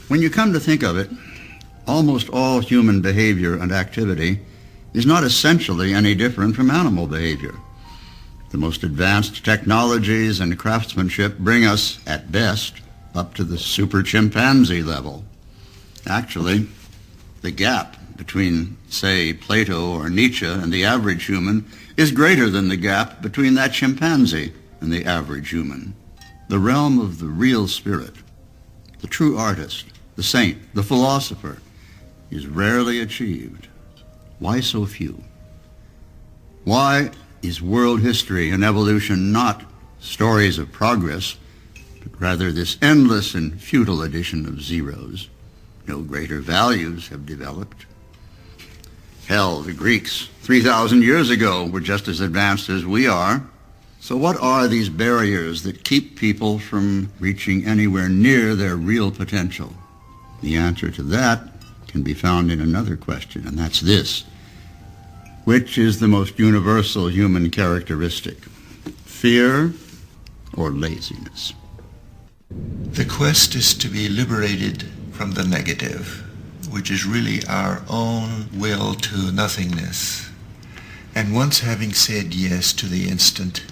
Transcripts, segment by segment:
When you come to think of it, almost all human behavior and activity is not essentially any different from animal behavior. The most advanced technologies and craftsmanship bring us, at best, up to the super chimpanzee level. Actually, the gap between, say, Plato or Nietzsche and the average human is greater than the gap between that chimpanzee and the average human. The realm of the real spirit, the true artist, the saint, the philosopher, is rarely achieved. Why so few? Why is world history and evolution not stories of progress, but rather this endless and futile addition of zeros? No greater values have developed. Hell, the Greeks 3,000 years ago were just as advanced as we are. So what are these barriers that keep people from reaching anywhere near their real potential? The answer to that can be found in another question, and that's this. Which is the most universal human characteristic? Fear or laziness? The quest is to be liberated from the negative, which is really our own will to nothingness. And once having said yes to the instant,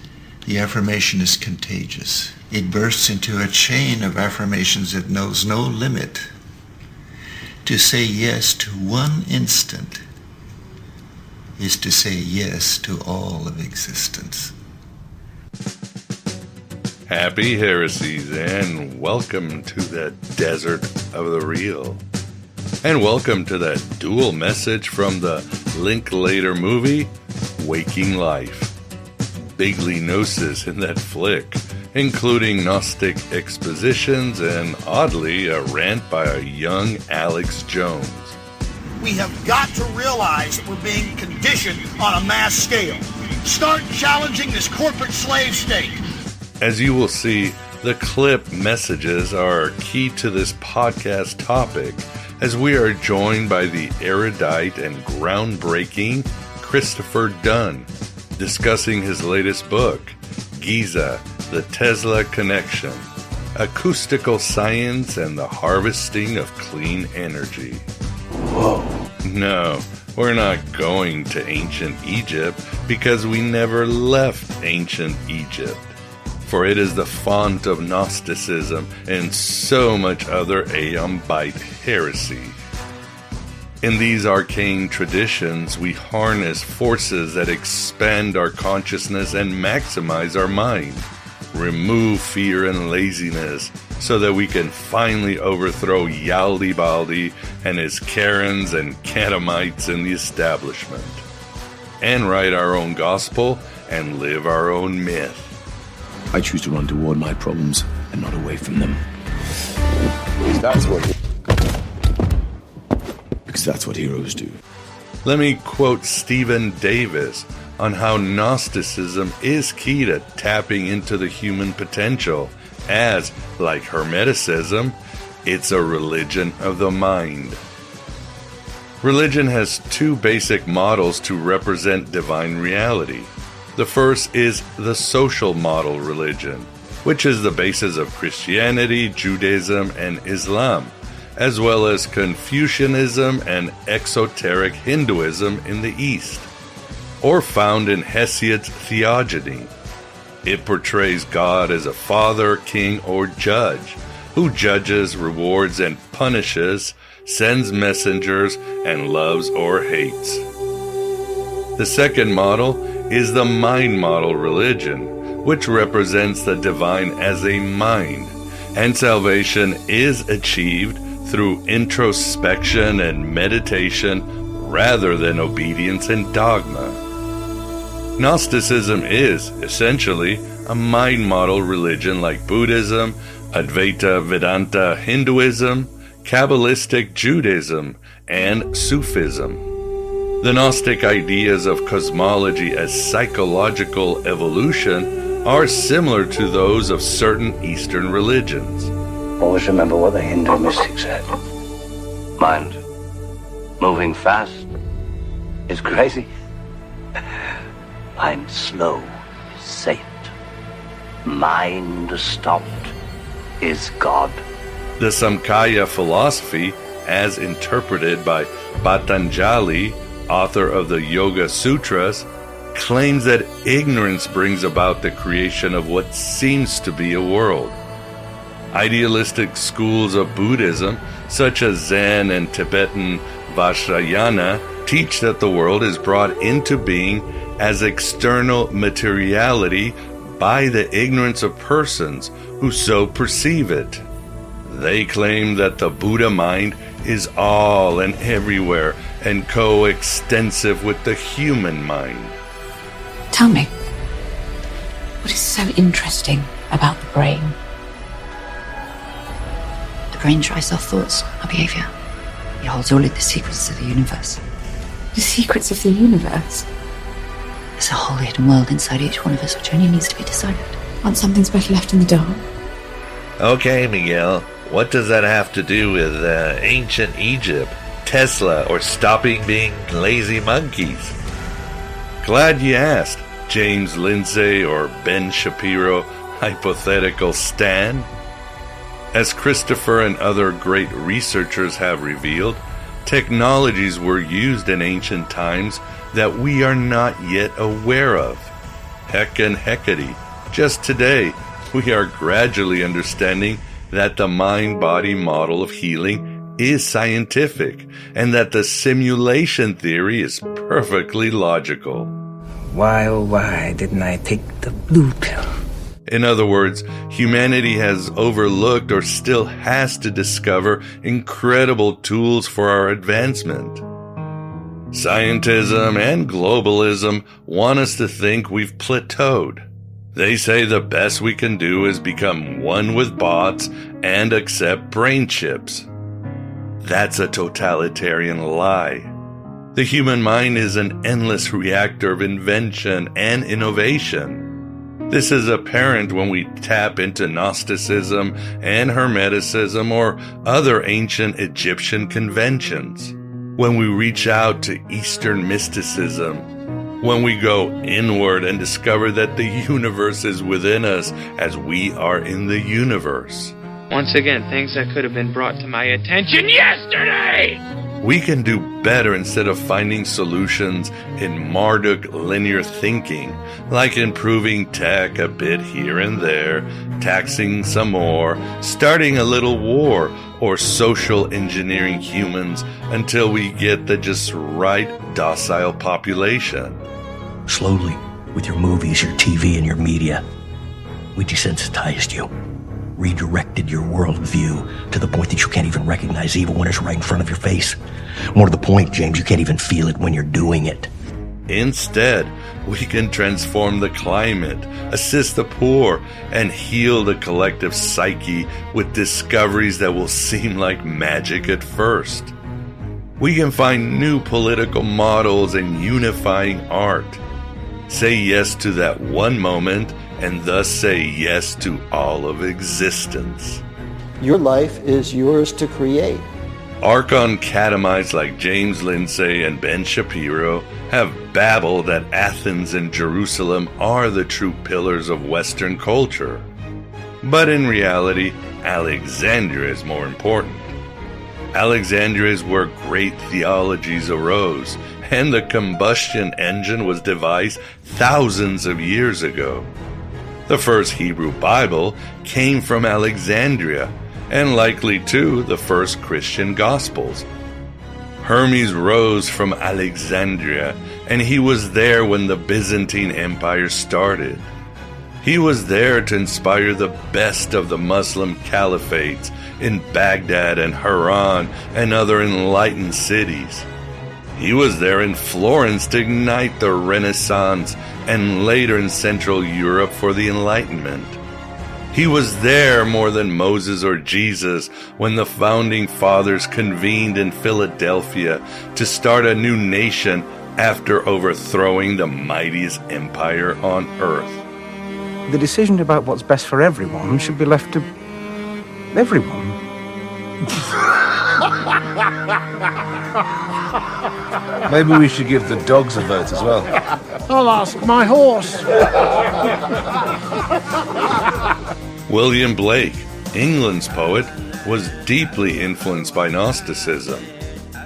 the affirmation is contagious. It bursts into a chain of affirmations that knows no limit. To say yes to one instant is to say yes to all of existence. Happy heresies, and welcome to the desert of the real. And welcome to that dual message from the Linklater movie, Waking Life. Bigly gnosis in that flick, including Gnostic expositions and, oddly, a rant by a young Alex Jones. We have got to realize that we're being conditioned on a mass scale. Start challenging this corporate slave state. As you will see, the clip messages are key to this podcast topic, as we are joined by the erudite and groundbreaking Christopher Dunn, discussing his latest book, Giza, the Tesla Connection, Acoustical Science and the Harvesting of Clean Energy. Whoa. No, we're not going to ancient Egypt because we never left ancient Egypt. For it is the font of Gnosticism and so much other Aeonbite heresy. In these arcane traditions, we harness forces that expand our consciousness and maximize our mind, remove fear and laziness, so that we can finally overthrow Yaldi-Baldi and his Karens and Catamites in the establishment, and write our own gospel and live our own myth. I choose to run toward my problems and not away from them. Because that's what heroes do. Let me quote Stephen Davis on how Gnosticism is key to tapping into the human potential, as, like Hermeticism, it's a religion of the mind. Religion has two basic models to represent divine reality. The first is the social model religion, which is the basis of Christianity, Judaism, and Islam, as well as Confucianism and exoteric Hinduism in the East, or found in Hesiod's theogony. It portrays God as a father, king, or judge, who judges, rewards, and punishes, sends messengers, and loves or hates. The second model is the mind model religion, which represents the divine as a mind, and salvation is achieved through introspection and meditation rather than obedience and dogma. Gnosticism is, essentially, a mind model religion like Buddhism, Advaita Vedanta Hinduism, Kabbalistic Judaism, and Sufism. The Gnostic ideas of cosmology as psychological evolution are similar to those of certain Eastern religions. Always remember what the Hindu mystic said. Mind moving fast is crazy. Mind slow is saint. Mind stopped is God. The Samkhya philosophy, as interpreted by Patanjali, author of the Yoga Sutras, claims that ignorance brings about the creation of what seems to be a world. Idealistic schools of Buddhism, such as Zen and Tibetan Vajrayana, teach that the world is brought into being as external materiality by the ignorance of persons who so perceive it. They claim that the Buddha mind is all and everywhere and coextensive with the human mind. Tell me, what is so interesting about the brain? The brain drives our thoughts, our behavior. It holds all of the secrets of the universe. The secrets of the universe? There's a whole hidden world inside each one of us which only needs to be deciphered. Once something's better left in the dark. Okay, Miguel, what does that have to do with ancient Egypt, Tesla, or stopping being lazy monkeys? Glad you asked, James Lindsay or Ben Shapiro, hypothetical Stan. As Christopher and other great researchers have revealed, technologies were used in ancient times that we are not yet aware of. Heck and heckety, just today, we are gradually understanding that the mind-body model of healing is scientific and that the simulation theory is perfectly logical. Why, oh why didn't I take the blue pill? In other words, humanity has overlooked or still has to discover incredible tools for our advancement. Scientism and globalism want us to think we've plateaued. They say the best we can do is become one with bots and accept brain chips. That's a totalitarian lie. The human mind is an endless reactor of invention and innovation. This is apparent when we tap into Gnosticism and Hermeticism or other ancient Egyptian conventions, when we reach out to Eastern mysticism, when we go inward and discover that the universe is within us as we are in the universe. Once again, things that could have been brought to my attention yesterday! We can do better instead of finding solutions in Marduk linear thinking, like improving tech a bit here and there, taxing some more, starting a little war, or social engineering humans until we get the just right docile population. Slowly, with your movies, your TV, and your media, we desensitized you. Redirected your worldview to the point that you can't even recognize evil when it's right in front of your face. More to the point, James, you can't even feel it when you're doing it. Instead, we can transform the climate, assist the poor, and heal the collective psyche with discoveries that will seem like magic at first. We can find new political models and unifying art. Say yes to that one moment and thus say yes to all of existence. Your life is yours to create. Archon catamites like James Lindsay and Ben Shapiro have babbled that Athens and Jerusalem are the true pillars of Western culture. But in reality, Alexandria is more important. Alexandria is where great theologies arose, and the combustion engine was devised thousands of years ago. The first Hebrew Bible came from Alexandria, and likely too the first Christian Gospels. Hermes rose from Alexandria, and he was there when the Byzantine Empire started. He was there to inspire the best of the Muslim caliphates in Baghdad and Haran and other enlightened cities. He was there in Florence to ignite the Renaissance and later in Central Europe for the Enlightenment. He was there more than Moses or Jesus when the founding fathers convened in Philadelphia to start a new nation after overthrowing the mightiest empire on earth. The decision about what's best for everyone should be left to everyone. Maybe we should give the dogs a vote as well. I'll ask my horse. William Blake, England's poet, was deeply influenced by Gnosticism.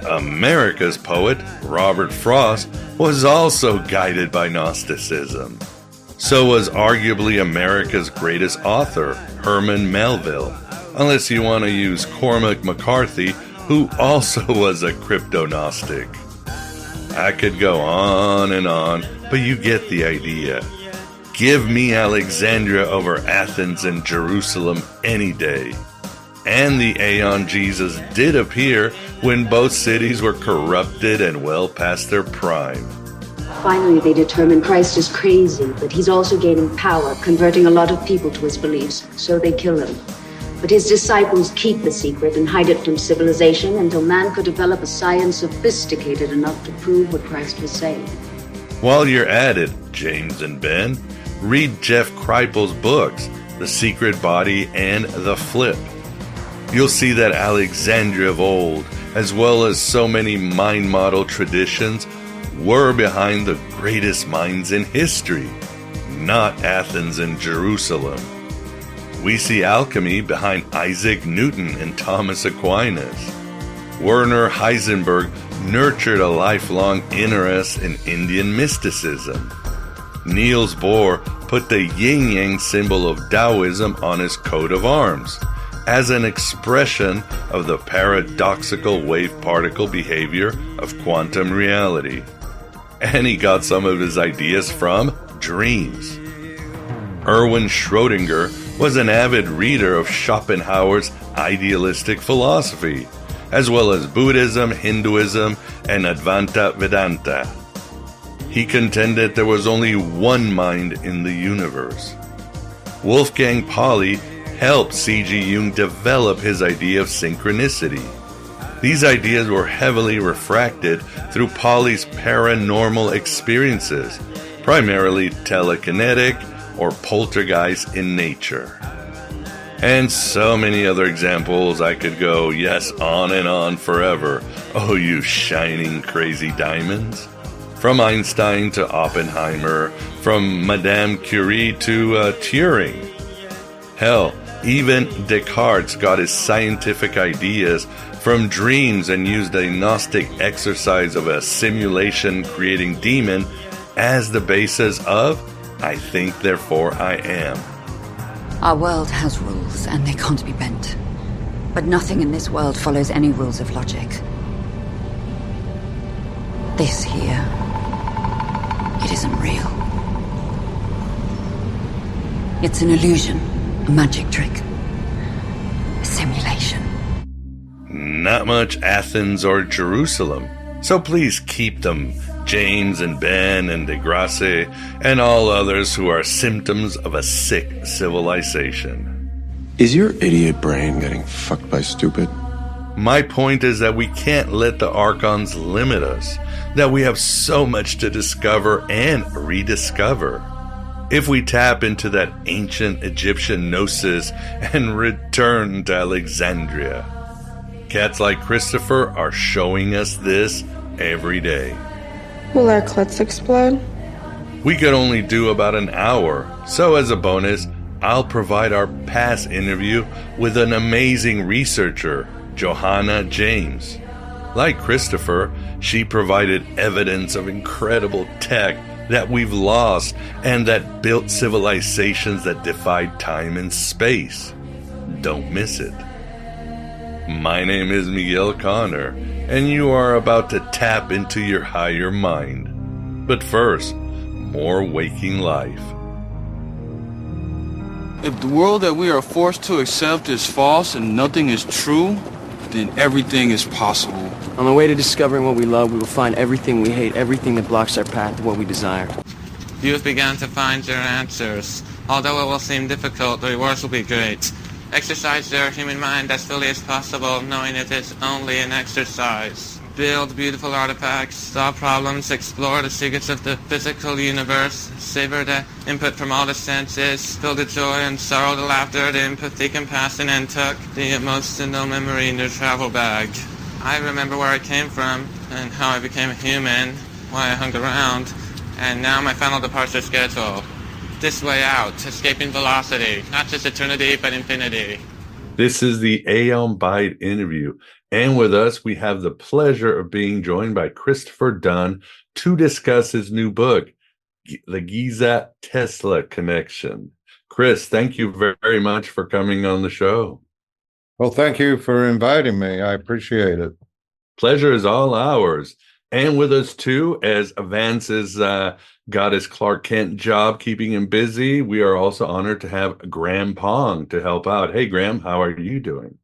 America's poet, Robert Frost, was also guided by Gnosticism. So was arguably America's greatest author, Herman Melville, unless you want to use Cormac McCarthy, who also was a crypto-Gnostic. I could go on, but you get the idea. Give me Alexandria over Athens and Jerusalem any day. And the Aeon Jesus did appear when both cities were corrupted and well past their prime. Finally, they determine Christ is crazy, but he's also gaining power, converting a lot of people to his beliefs, so they kill him. But his disciples keep the secret and hide it from civilization until man could develop a science sophisticated enough to prove what Christ was saying. While you're at it, James and Ben, read Jeff Kripal's books, The Secret Body and The Flip. You'll see that Alexandria of old, as well as so many mind model traditions, were behind the greatest minds in history, not Athens and Jerusalem. We see alchemy behind Isaac Newton and Thomas Aquinas. Werner Heisenberg nurtured a lifelong interest in Indian mysticism. Niels Bohr put the yin-yang symbol of Taoism on his coat of arms as an expression of the paradoxical wave-particle behavior of quantum reality. And he got some of his ideas from dreams. Erwin Schrödinger was an avid reader of Schopenhauer's idealistic philosophy, as well as Buddhism, Hinduism, and Advaita Vedanta. He contended there was only one mind in the universe. Wolfgang Pauli helped C.G. Jung develop his idea of synchronicity. These ideas were heavily refracted through Pauli's paranormal experiences, primarily telekinetic or poltergeist in nature. And so many other examples. I could go, yes, on and on forever. Oh, you shining crazy diamonds. From Einstein to Oppenheimer, from Madame Curie to Turing. Hell, even Descartes got his scientific ideas from dreams and used a Gnostic exercise of a simulation creating demon as the basis of I think, therefore I am. Our world has rules, and they can't be bent. But nothing in this world follows any rules of logic. This here, it isn't real. It's an illusion, a magic trick, a simulation. Not much Athens or Jerusalem, so please keep them, James and Ben and Degrassi, and all others who are symptoms of a sick civilization. Is your idiot brain getting fucked by stupid? My point is that we can't let the Archons limit us, that we have so much to discover and rediscover. If we tap into that ancient Egyptian gnosis and return to Alexandria. Cats like Christopher are showing us this every day. Will our clits explode? We could only do about an hour, so as a bonus, I'll provide our past interview with an amazing researcher, Johanna James. Like Christopher, she provided evidence of incredible tech that we've lost and that built civilizations that defied time and space. Don't miss it. My name is Miguel Connor, and you are about to tap into your higher mind. But first, more waking life. If the world that we are forced to accept is false and nothing is true, then everything is possible. On the way to discovering what we love, we will find everything we hate, everything that blocks our path to what we desire. You have begun to find your answers. Although it will seem difficult, the rewards will be great. Exercise your human mind as fully as possible, knowing it is only an exercise. Build beautiful artifacts, solve problems, explore the secrets of the physical universe, savor the input from all the senses, feel the joy and sorrow, the laughter, the empathy, compassion, and tuck the emotional memory in your travel bag. I remember where I came from, and how I became a human, why I hung around, and now my final departure schedule. This way out, escaping velocity, not just eternity, but infinity. This is the Aeon Byte interview. And with us, we have the pleasure of being joined by Christopher Dunn to discuss his new book, The Giza Tesla Connection. Chris, thank you very much for coming on the show. Well, thank you for inviting me. I appreciate it. Pleasure is all ours. And with us, too, as Vance has got his Clark Kent job keeping him busy, we are also honored to have Graham Pong to help out. Hey, Graham, how are you doing?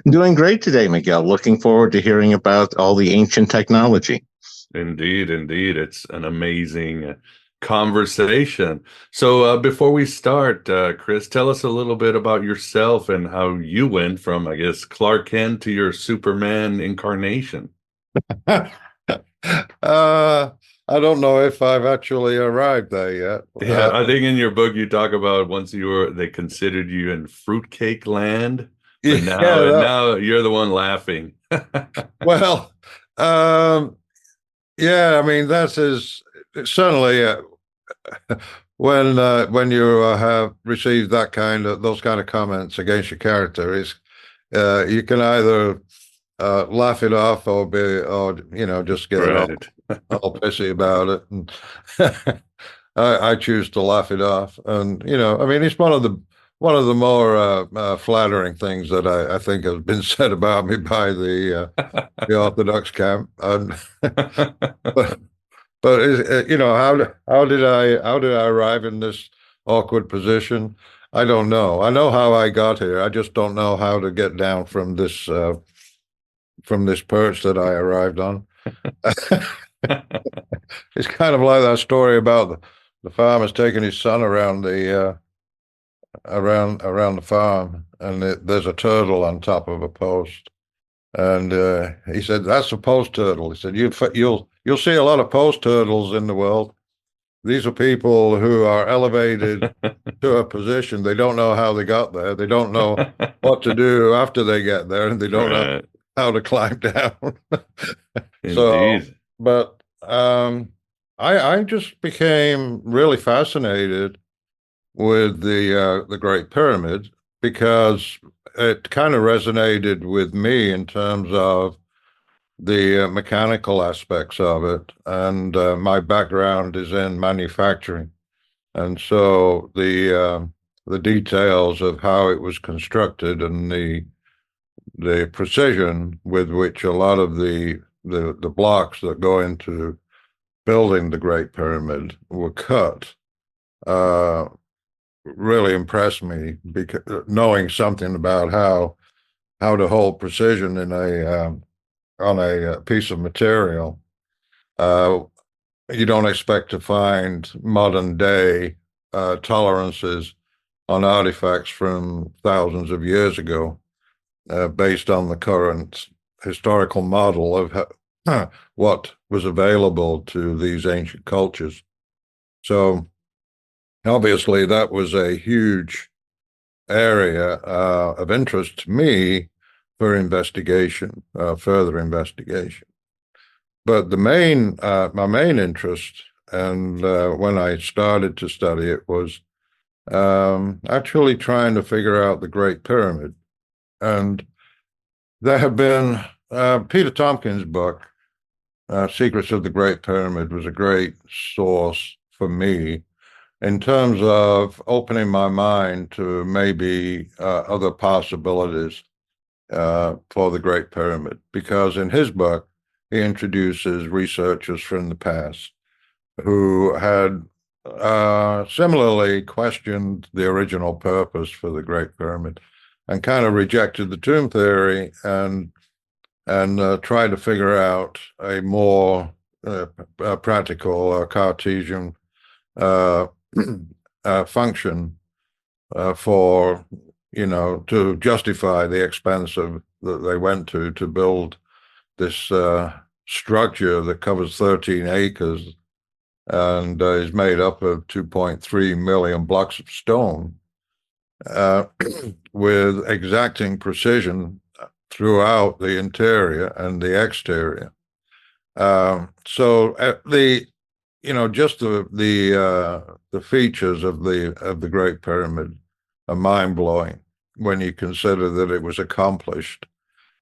Doing great today, Miguel. Looking forward to hearing about all the ancient technology. Indeed. It's an amazing conversation. So before we start, Chris, tell us a little bit about yourself and how you went from, I guess, Clark Kent to your Superman incarnation. I don't know if I've actually arrived there yet. Yeah, I think in your book you talk about once they considered you in fruitcake land. But now you're the one laughing. Well, yeah, I mean, that is certainly when you have received those kind of comments against your character, you can either laugh it off or just get all pissy about it. And I choose to laugh it off. And I mean, it's one of the more flattering things that I think has been said about me by the Orthodox camp. And, but how did I arrive in this awkward position? I don't know. I know how I got here. I just don't know how to get down from this perch that I arrived on. It's kind of like that story about the farmer's taking his son around the farm, and there's a turtle on top of a post, and he said, "That's a post turtle." He said, "You'll see a lot of post turtles in the world. These are people who are elevated to a position. They don't know how they got there. They don't know what to do after they get there, and they don't know how to climb down." I just became really fascinated with the Great Pyramid because it kind of resonated with me in terms of the mechanical aspects of it, and my background is in manufacturing, and so the details of how it was constructed and the precision with which a lot of the blocks that go into building the Great Pyramid were cut really impressed me, because knowing something about how to hold precision in on a piece of material, you don't expect to find modern day tolerances on artifacts from thousands of years ago, based on the current historical model of what was available to these ancient cultures. So obviously that was a huge area of interest to me for investigation, further investigation. But my main interest, and when I started to study it, was actually trying to figure out the Great Pyramid. And there have been Peter Tompkins' book, Secrets of the Great Pyramid, was a great source for me in terms of opening my mind to maybe other possibilities for the Great Pyramid, because in his book, he introduces researchers from the past who had similarly questioned the original purpose for the Great Pyramid and kind of rejected the tomb theory and tried to figure out a more practical Cartesian function for, to justify the expense that they went to build this structure that covers 13 acres and is made up of 2.3 million blocks of stone, with exacting precision throughout the interior and the exterior. So just the features of the Great Pyramid are mind-blowing. when you consider that it was accomplished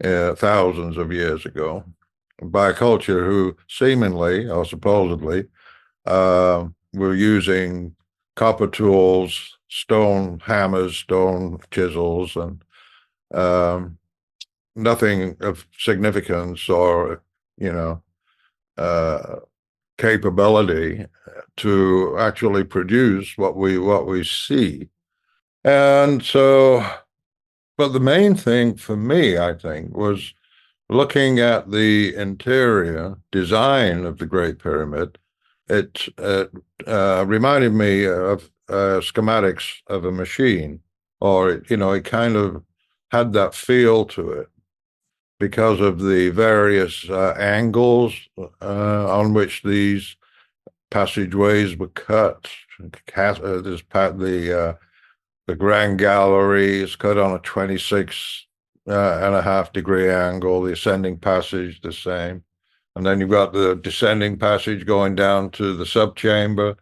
thousands of years ago by a culture who seemingly or supposedly were using copper tools, stone hammers, stone chisels, and nothing of significance or, capability to actually produce what we see. And so, but the main thing for me, I think, was looking at the interior design of the Great Pyramid. It reminded me of schematics of a machine, or it kind of had that feel to it because of the various angles on which these passageways were cut. The Grand Gallery is cut on a 26.5 degree angle, the ascending passage the same. And then you've got the descending passage going down to the subchamber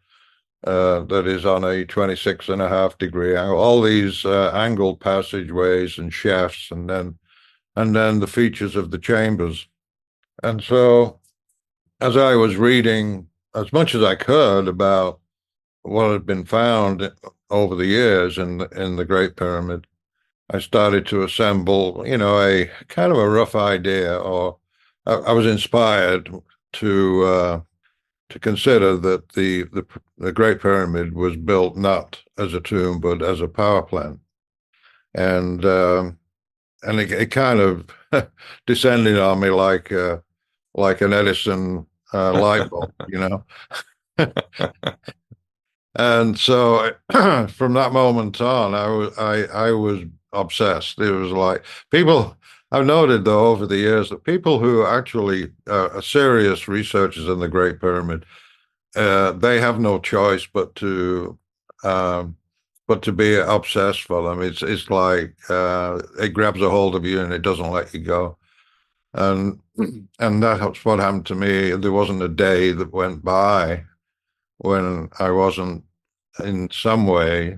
that is on a 26.5 degree angle. All these angled passageways and shafts, and then the features of the chambers. And so as I was reading as much as I could about what had been found over the years in the Great Pyramid, I started to assemble, a kind of a rough idea, or I was inspired to consider that the Great Pyramid was built not as a tomb but as a power plant, and it kind of descended on me like an Edison light bulb, And so from that moment on, I was obsessed. It was like I've noted, though, over the years that people who actually are serious researchers in the Great Pyramid, they have no choice but to be obsessed for them. It's like it grabs a hold of you and it doesn't let you go. And that's what happened to me. There wasn't a day that went by when I wasn't in some way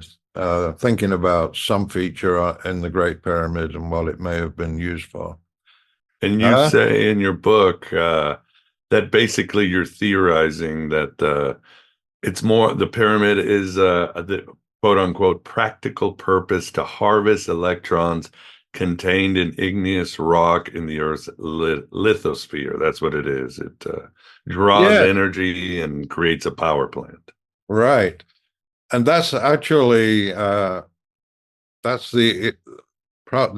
thinking about some feature in the Great Pyramid and what it may have been used for. And you say in your book that basically you're theorizing that it's more, the pyramid is the quote unquote practical purpose to harvest electrons contained in igneous rock in the Earth's lithosphere. That's what it is. It draws energy and creates a power plant. Right. And that's actually that's the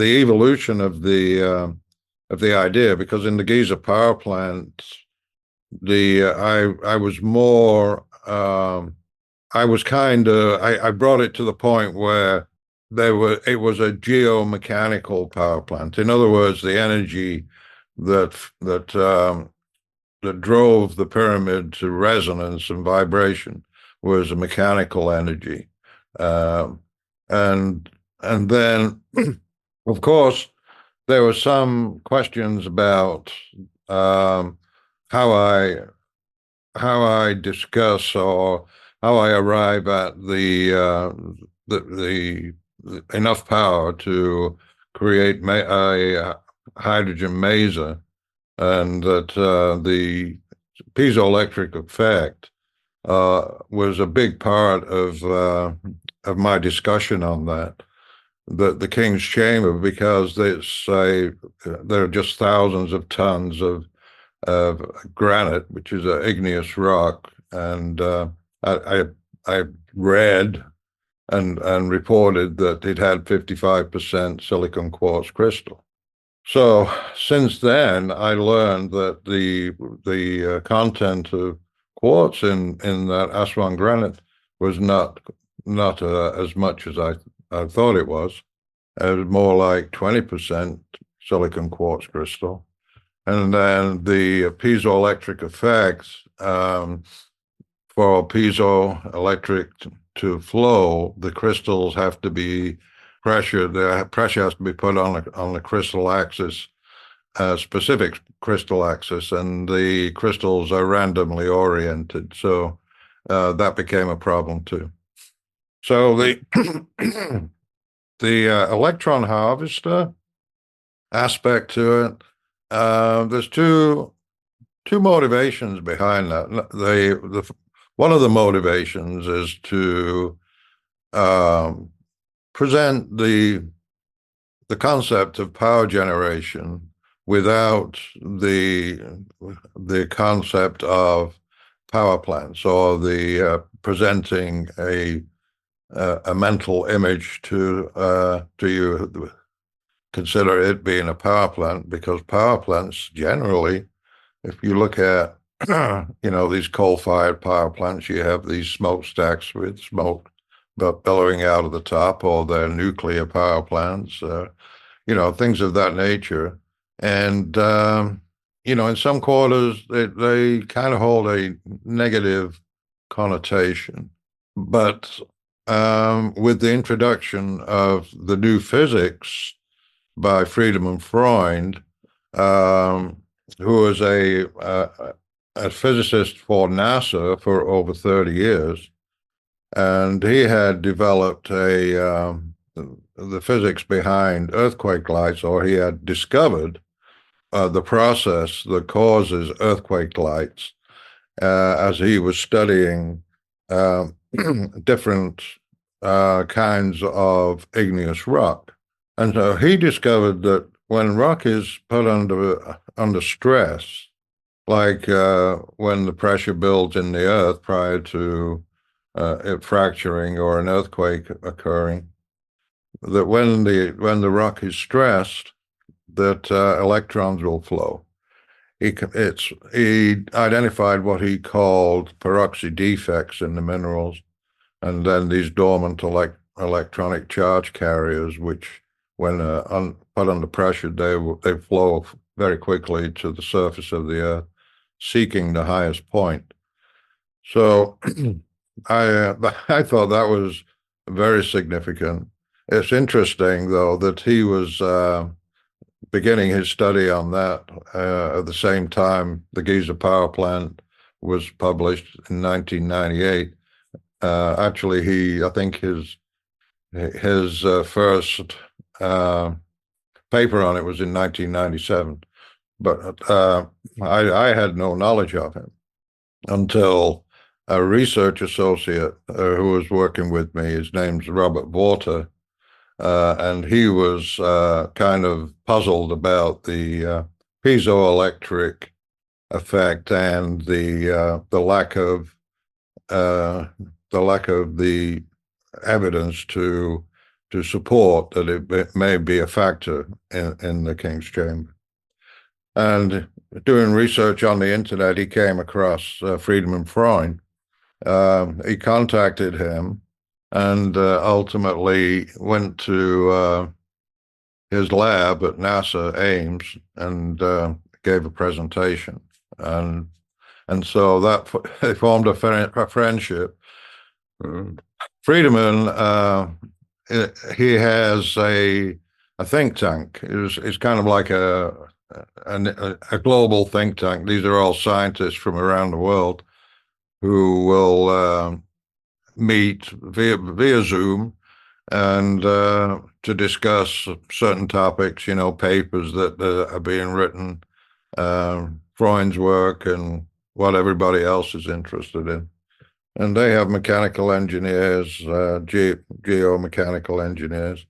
evolution of the idea, because in the Giza power plant, I was more I brought it to the point where it was a geomechanical power plant. In other words, the energy that drove the pyramid to resonance and vibration was a mechanical energy. And then, of course, there were some questions about how I discuss or how I arrive at the enough power to create a hydrogen maser, and that the piezoelectric effect was a big part of my discussion on that. The King's Chamber, because there are just thousands of tons of granite, which is an igneous rock, and I read and reported that it had 55% silicon quartz crystal. So since then, I learned that the content of quartz in that Aswan granite was not as much as I thought it was. It was more like 20% silicon quartz crystal. And then the piezoelectric effects, for piezoelectric to flow, the crystals have to be pressured. The pressure has to be put on the crystal axis, specific crystal axis, and the crystals are randomly oriented. So that became a problem too. So the electron harvester aspect to it, there's two motivations behind that. One of the motivations is to present the concept of power generation without the concept of power plants, or the presenting a mental image to you, consider it being a power plant, because power plants generally, if you look at these coal-fired power plants, you have these smokestacks with smoke billowing out of the top, or they're nuclear power plants, things of that nature. And in some quarters, they kind of hold a negative connotation. But with the introduction of the new physics by Friedman and Freund, who was a physicist for NASA for over 30 years, and he had developed the physics behind earthquake lights, or he had discovered the process that causes earthquake lights as he was studying different kinds of igneous rock. And so he discovered that when rock is put under stress, like when the pressure builds in the earth prior to it fracturing or an earthquake occurring, that when the rock is stressed, that electrons will flow. He identified what he called peroxide defects in the minerals, and then these dormant electronic charge carriers, which, when put under pressure, they flow very quickly to the surface of the earth, seeking the highest point. So I thought that was very significant. It's interesting, though, that he was beginning his study on that at the same time the Giza power plant was published in 1998. Actually, I think his first paper on it was in 1997, but I had no knowledge of him until a research associate who was working with me, his name's Robert Vorter, and he was kind of puzzled about the piezoelectric effect and the lack of the evidence to support that it may be a factor in the King's Chamber. And doing research on the internet, he came across Friedman Freund. He contacted him and ultimately went to his lab at NASA Ames and gave a presentation. And so that they formed a friendship. Friedman, he has a think tank. It's kind of like a global think tank. These are all scientists from around the world who will meet via Zoom and to discuss certain topics, papers that are being written, Freund's work, and what everybody else is interested in. And they have mechanical engineers, geomechanical engineers.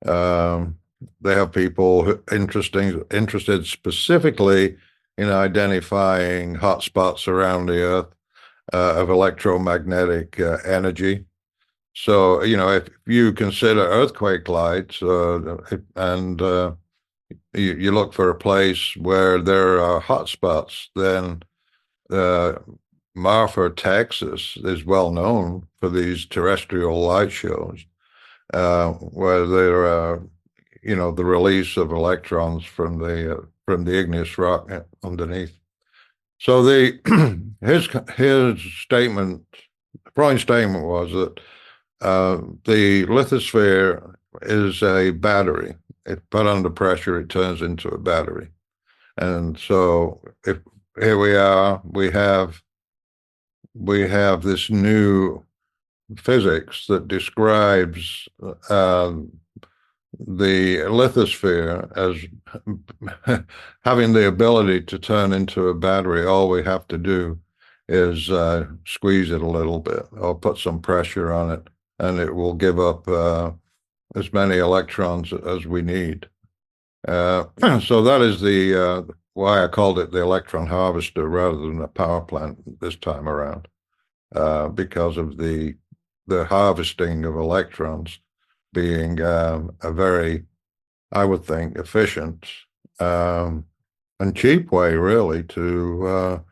They have people interested specifically in identifying hotspots around the Earth of electromagnetic energy. So, if you consider earthquake lights and you look for a place where there are hotspots, then Marfa, Texas is well known for these terrestrial light shows where there are, the release of electrons from the igneous rock underneath. So his statement, Freund's statement, was that the lithosphere is a battery. If put under pressure, it turns into a battery. And so here we are, we have this new physics that describes the lithosphere as having the ability to turn into a battery. All we have to do is squeeze it a little bit or put some pressure on it, and it will give up as many electrons as we need. So that is the why I called it the electron harvester rather than a power plant this time around, because of the harvesting of electrons being a very, I would think, efficient and cheap way, really, to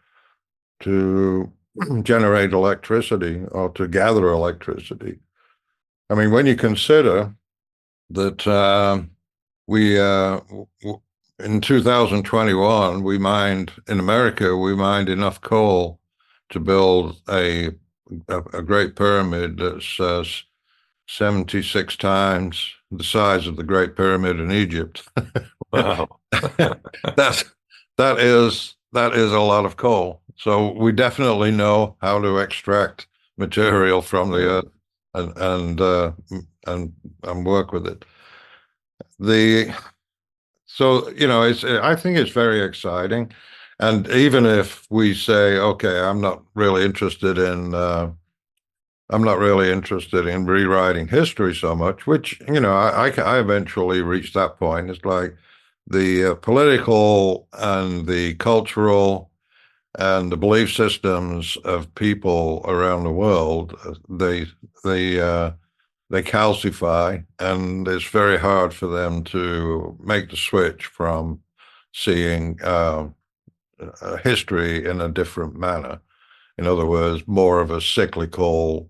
generate electricity or to gather electricity. I mean, when you consider that we in 2021 we mined in America, we mined enough coal to build a great pyramid that's 76 times the size of the Great Pyramid in Egypt. Wow. that is a lot of coal. So we definitely know how to extract material from the earth and work with it. So I think it's very exciting. And even if we say, okay, I'm not really interested in rewriting history so much, which, I eventually reached that point. It's like the political and the cultural and the belief systems of people around the world, they calcify, and it's very hard for them to make the switch from seeing history in a different manner. In other words, more of a cyclical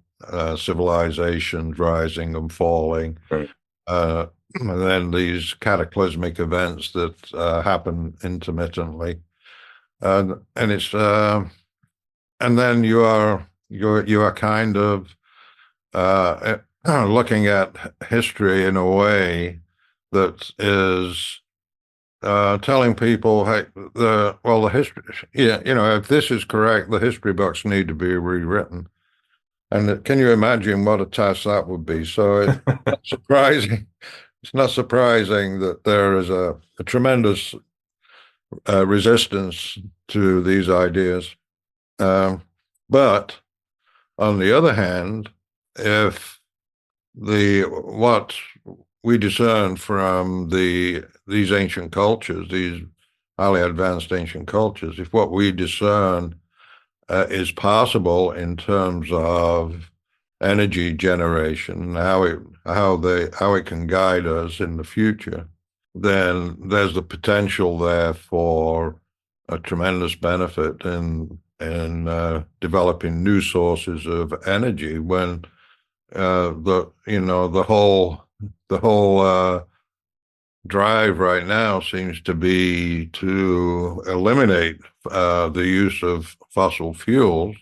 civilizations rising and falling, right. And then these cataclysmic events that happen intermittently, and it's and then you are kind of looking at history in a way that is telling people, hey, the history, if this is correct, the history books need to be rewritten. And can you imagine what a task that would be? So it's not surprising. It's not surprising that there is a tremendous resistance to these ideas. But on the other hand, if what we discern from these ancient cultures, these highly advanced ancient cultures, if what we discern is possible in terms of energy generation, how it can guide us in the future, then there's the potential there for a tremendous benefit in developing new sources of energy when the whole drive right now seems to be to eliminate the use of fossil fuels,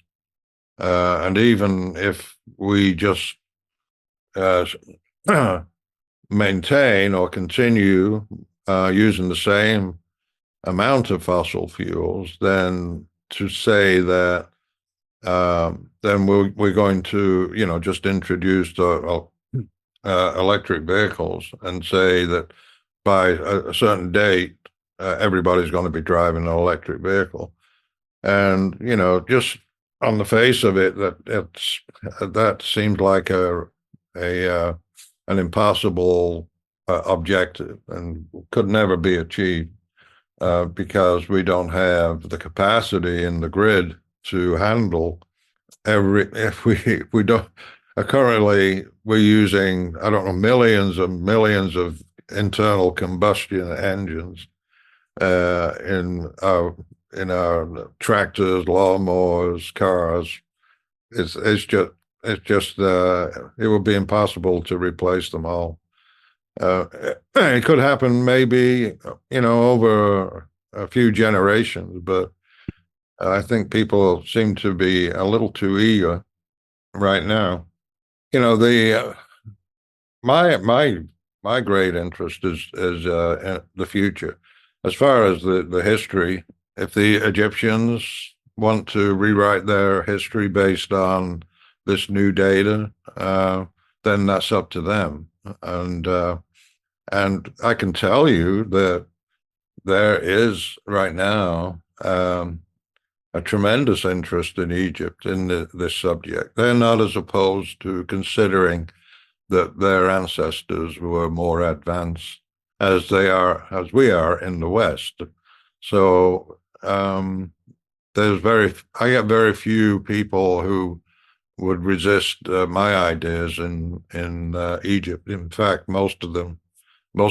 and even if we just maintain or continue using the same amount of fossil fuels, then to say that then we're going to just introduce electric vehicles and say that by a certain date everybody's going to be driving an electric vehicle, and just on the face of it, that seems like an impossible objective and could never be achieved because we don't have the capacity in the grid to handle if we don't. Currently, we're using, I don't know, millions of internal combustion engines in our tractors, lawnmowers, cars. It's just it would be impossible to replace them all. It could happen maybe over a few generations, but I think people seem to be a little too eager right now. My great interest is in the future. As far as the history, if the Egyptians want to rewrite their history based on this new data, then that's up to them. And And I can tell you that there is right now a tremendous interest in Egypt in this subject. They're not as opposed to considering that their ancestors were more advanced as we are in the West. So I get very few people who would resist my ideas in Egypt. In fact, most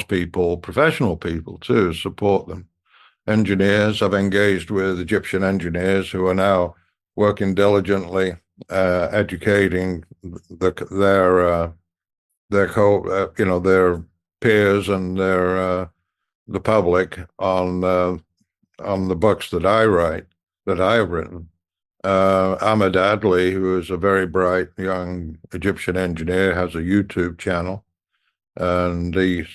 people, professional people too, support them. Engineers, I've engaged with Egyptian engineers who are now working diligently, educating their their peers and the public on the books that I have written. Ahmed Adley, who is a very bright young Egyptian engineer, has a YouTube channel, and his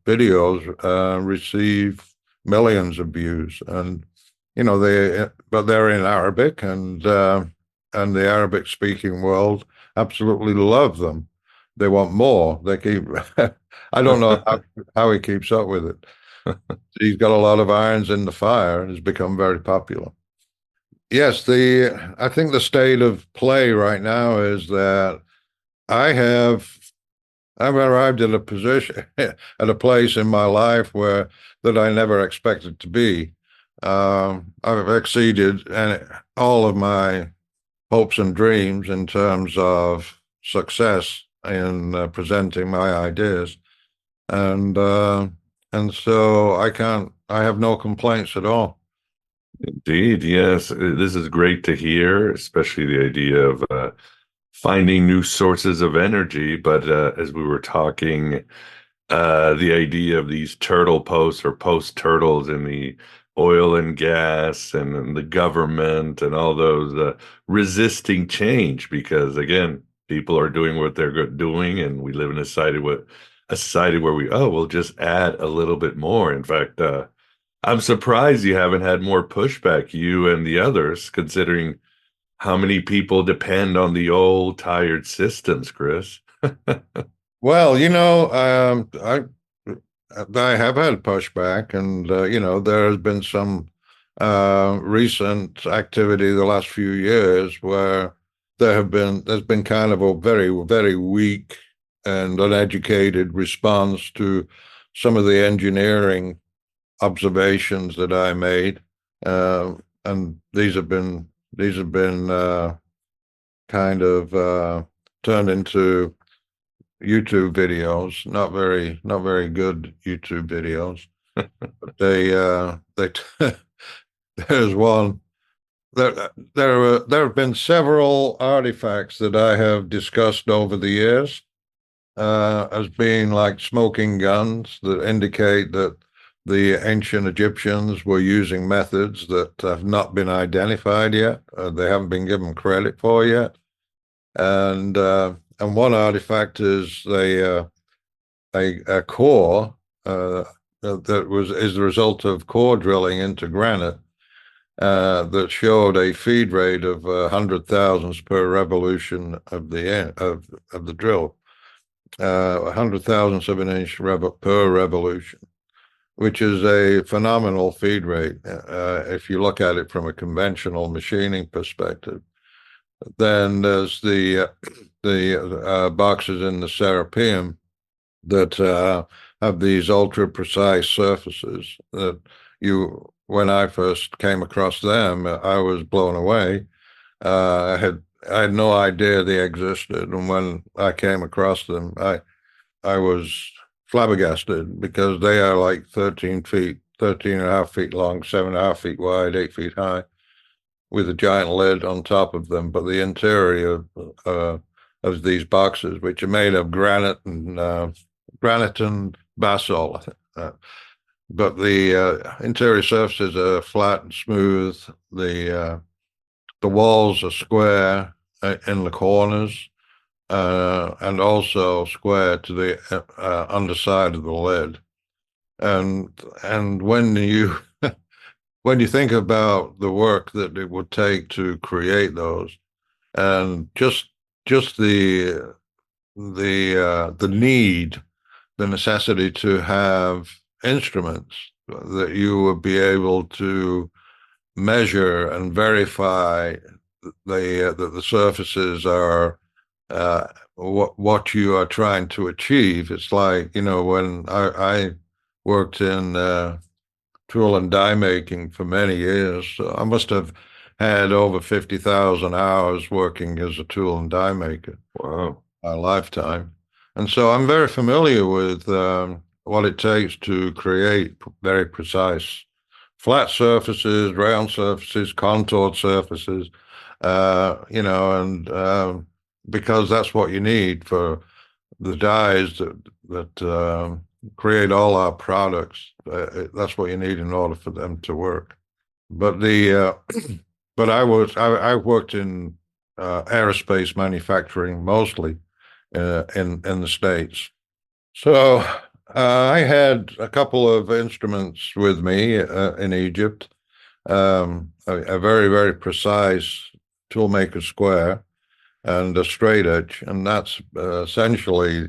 videos receive millions of views, and but they're in Arabic, and the Arabic speaking world absolutely love them. They want more. They keep. I don't know how he keeps up with it. He's got a lot of irons in the fire and has become very popular. Yes, I think the state of play right now is that I've arrived at a position at a place in my life that I never expected to be. I've exceeded all of my hopes and dreams in terms of success in presenting my ideas, and so I have no complaints at all. Indeed, yes. This is great to hear, especially the idea of finding new sources of energy. But as we were talking, the idea of these turtle posts or post turtles in the oil and gas and the government and all those resisting change, because again, people are doing what they're doing, and we live in a society where we'll just add a little bit more. In fact, I'm surprised you haven't had more pushback, you and the others, considering how many people depend on the old tired systems, Chris. Well, I have had pushback, and there has been some recent activity the last few years where there's been kind of a very, very weak and uneducated response to some of the engineering observations that I made, and these have been kind of turned into YouTube videos, not very good YouTube videos. But there's one. There have been several artifacts that I have discussed over the years as being like smoking guns that indicate that the ancient Egyptians were using methods that have not been identified yet. They haven't been given credit for yet. And one artifact is a core that is the result of core drilling into granite that showed a feed rate of 100 thousandths per revolution of the drill, 100 thousandths of an inch per revolution, which is a phenomenal feed rate if you look at it from a conventional machining perspective. Then there's the boxes in the Serapeum that have these ultra precise surfaces that when I first came across them, I was blown away. I had no idea they existed, and when I came across them, I was flabbergasted, because they are like 13 and a half feet long, 7.5 feet wide, 8 feet high, with a giant lid on top of them. But the interior of these boxes, which are made of granite and basalt, but the interior surfaces are flat and smooth. The walls are square in the corners, and also square to the underside of the lid. And when you when you think about the work that it would take to create those, and just the need the necessity to have instruments that you would be able to measure and verify that the surfaces are what you are trying to achieve. It's like, when I worked in tool and die making for many years, I must have had over 50,000 hours working as a tool and die maker. Wow. My lifetime. And so I'm very familiar with what it takes to create very precise flat surfaces, round surfaces, contoured surfaces, and because that's what you need for the dyes that create all our products. That's what you need in order for them to work. But but I worked in aerospace manufacturing mostly in the States. So I had a couple of instruments with me in Egypt, a very, very precise toolmaker square and a straight edge. And that's essentially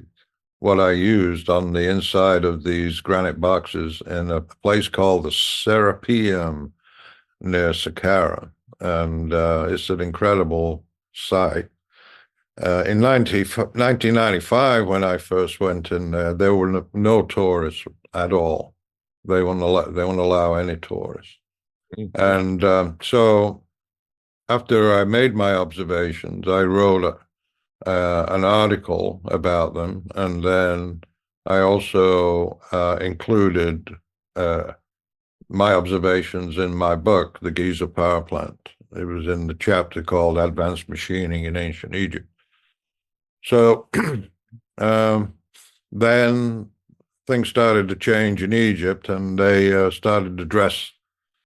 what I used on the inside of these granite boxes in a place called the Serapeum near Saqqara. And it's an incredible site. In 1995, when I first went in there were no tourists at all. They wouldn't allow any tourists. And so after I made my observations, I wrote an article about them, and then I also included my observations in my book, The Giza Power Plant. It was in the chapter called Advanced Machining in Ancient Egypt. So then things started to change in Egypt, and they started to dress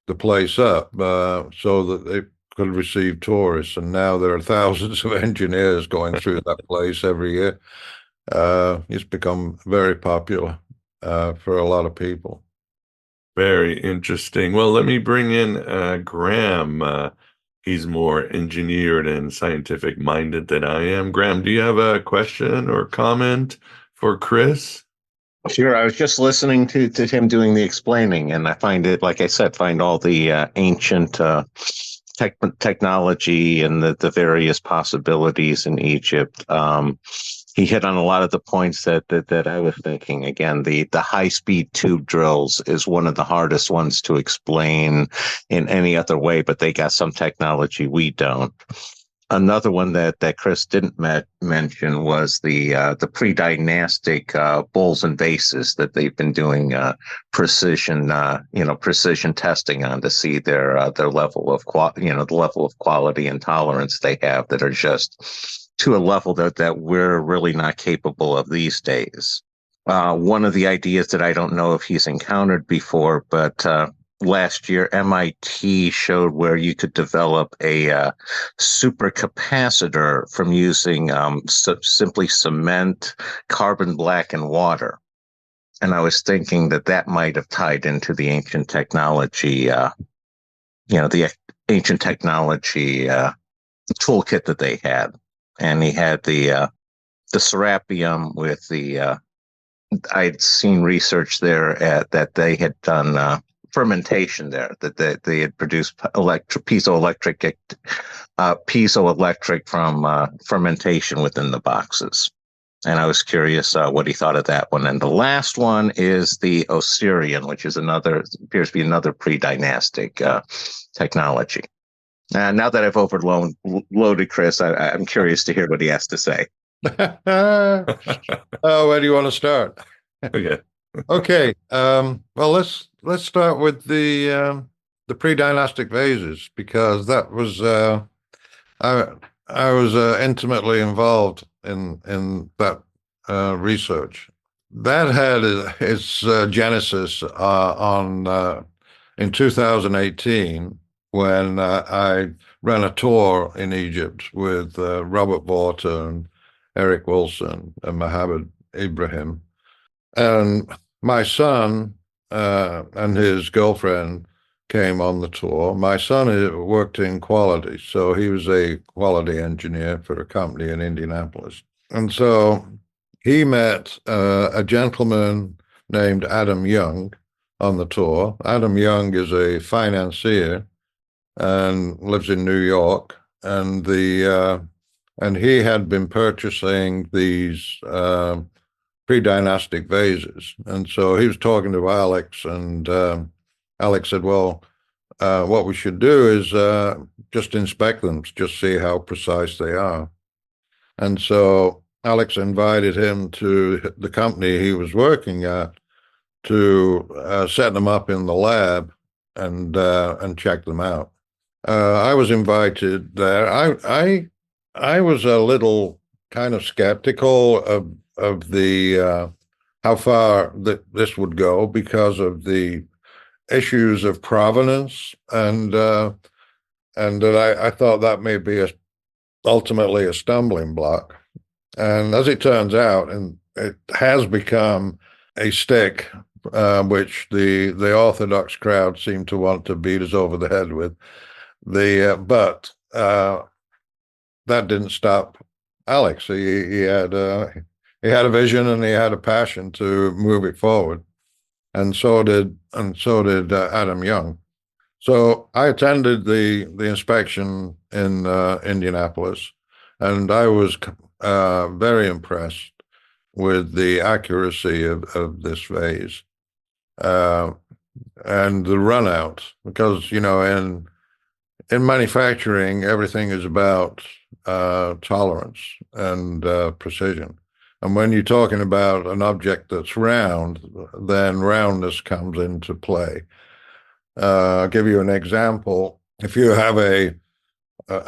the place up so that they could receive tourists. And now there are thousands of engineers going through that place every year. It's become very popular for a lot of people. Very interesting. Well, let me bring in Graham. He's more engineered and scientific minded than I am. Graham, do you have a question or comment for Chris? Sure. I was just listening to him doing the explaining, and I find it, like I said, find all the ancient technology and the various possibilities in Egypt. He hit on a lot of the points that I was thinking. Again, the high-speed tube drills is one of the hardest ones to explain in any other way, but they got some technology we don't. Another one that Chris didn't mention was the pre-dynastic bowls and vases that they've been doing precision testing on to see their level of the level of quality and tolerance they have that are just to a level that we're really not capable of these days. One of the ideas that I don't know if he's encountered before, but last year MIT showed where you could develop a supercapacitor from using simply cement, carbon black, and water. And I was thinking that might have tied into the ancient technology, the ancient technology toolkit that they had. And he had the Serapeum with the I'd seen research there that they had done fermentation there, that they had produced piezoelectric from fermentation within the boxes. And I was curious what he thought of that one. And the last one is the Osirian, which is appears to be another pre-dynastic technology. Now that I've overloaded Chris, I'm curious to hear what he has to say. Where do you want to start? Okay. Well, let's start with the pre-dynastic vases, because that was I was intimately involved in that research. That had its genesis in 2018 when I ran a tour in Egypt with Robert Porter and Eric Wilson and Mohammed Ibrahim. And my son and his girlfriend came on the tour. My son worked in quality, so he was a quality engineer for a company in Indianapolis. And so he met a gentleman named Adam Young on the tour. Adam Young is a financier and lives in New York, and he had been purchasing these pre-dynastic vases, and so he was talking to Alex, and Alex said, "Well, what we should do is just inspect them, just see how precise they are." And so Alex invited him to the company he was working at to set them up in the lab and check them out. I was invited there. I was a little kind of skeptical of the how far this would go because of the issues of provenance, and that I thought that may be ultimately a stumbling block. And as it turns out, and it has become a stick which the Orthodox crowd seem to want to beat us over the head with. But that didn't stop Alex. He had a vision, and he had a passion to move it forward, and so did Adam Young. So I attended the inspection in Indianapolis, and I was very impressed with the accuracy of this vase and the run out, because in manufacturing, everything is about tolerance and precision. And when you're talking about an object that's round, then roundness comes into play. I'll give you an example. If you have a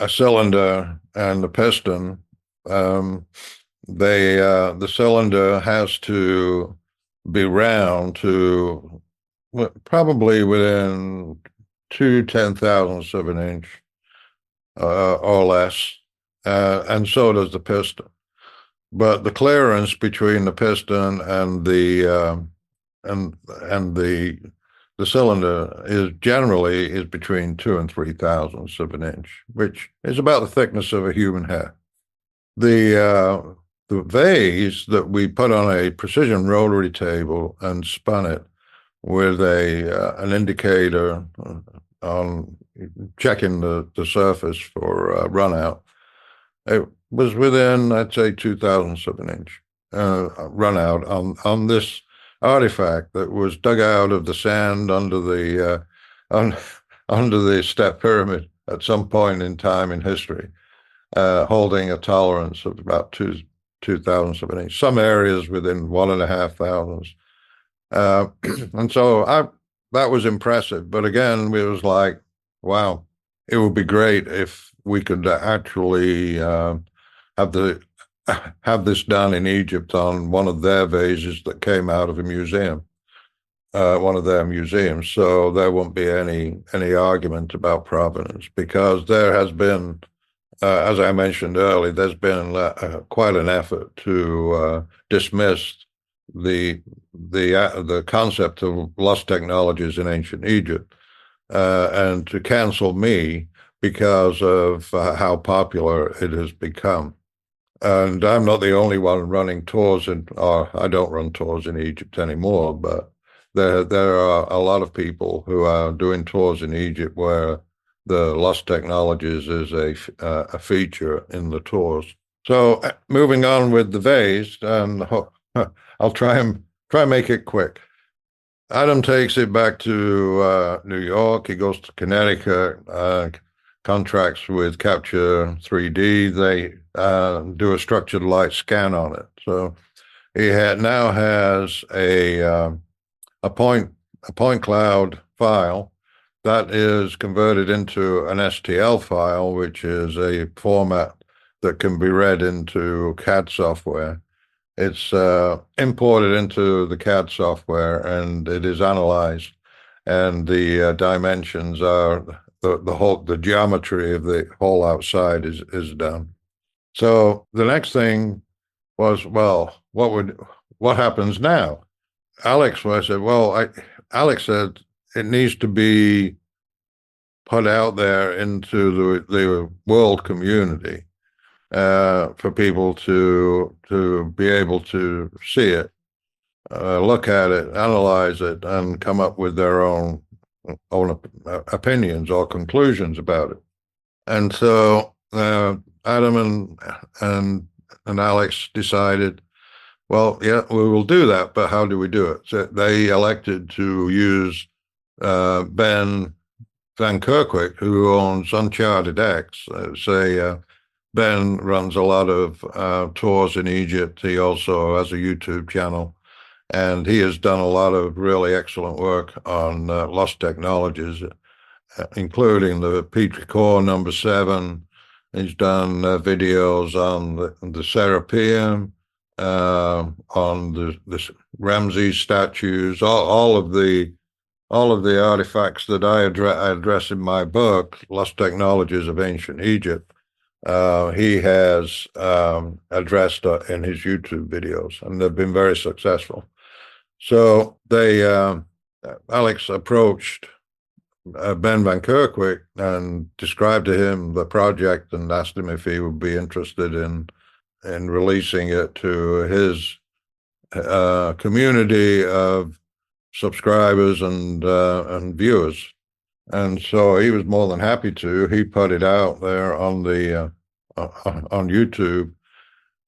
cylinder and a piston, the cylinder has to be round to probably within 2/10,000ths of an inch or less, and so does the piston. But the clearance between the piston and the cylinder is generally between 2 and 3/1000ths of an inch, which is about the thickness of a human hair. The vase that we put on a precision rotary table and spun it with an indicator on checking the surface for run out, it was within, I'd say, 2/1000ths of an inch run out on this artifact that was dug out of the sand under the step pyramid at some point in time in history, holding a tolerance of about 2/1000ths of an inch. Some areas within 1.5 thousandths. And so that was impressive. But again, it was like, wow, it would be great if we could actually have this done in Egypt on one of their vases that came out of a museum, one of their museums. So there won't be any argument about provenance, because there has been, as I mentioned earlier, there's been quite an effort to dismiss the concept of lost technologies in ancient Egypt, and to cancel me because of how popular it has become. And I'm not the only one running tours or I don't run tours in Egypt anymore, but there are a lot of people who are doing tours in Egypt where the lost technologies is a feature in the tours. So moving on with the vase, and I'll try and make it quick. Adam takes it back to New York. He goes to Connecticut, contracts with Capture 3D. They do a structured light scan on it. So he now has a point cloud file that is converted into an STL file, which is a format that can be read into CAD software. It's imported into the CAD software, and it is analyzed, and the dimensions are the geometry of the hole outside is done. So the next thing was, well, what happens now? Alex said it needs to be put out there into the world community. for people to be able to see it, look at it, analyze it, and come up with their own opinions or conclusions about it. And so Adam and Alex decided, well, yeah, we will do that, but how do we do it? So they elected to use Ben Van Kerkwijk, who owns Uncharted X. Ben runs a lot of tours in Egypt. He also has a YouTube channel, and he has done a lot of really excellent work on lost technologies, including the Petri core number 7. He's done videos on the Serapeum, on the Ramses statues, all of the artifacts that I address in my book, Lost Technologies of Ancient Egypt. He has addressed in his YouTube videos, and they've been very successful. So Alex approached Ben Van Kerkwijk and described to him the project and asked him if he would be interested in releasing it to his community of subscribers and viewers. And so he was more than happy to. He put it out there on YouTube,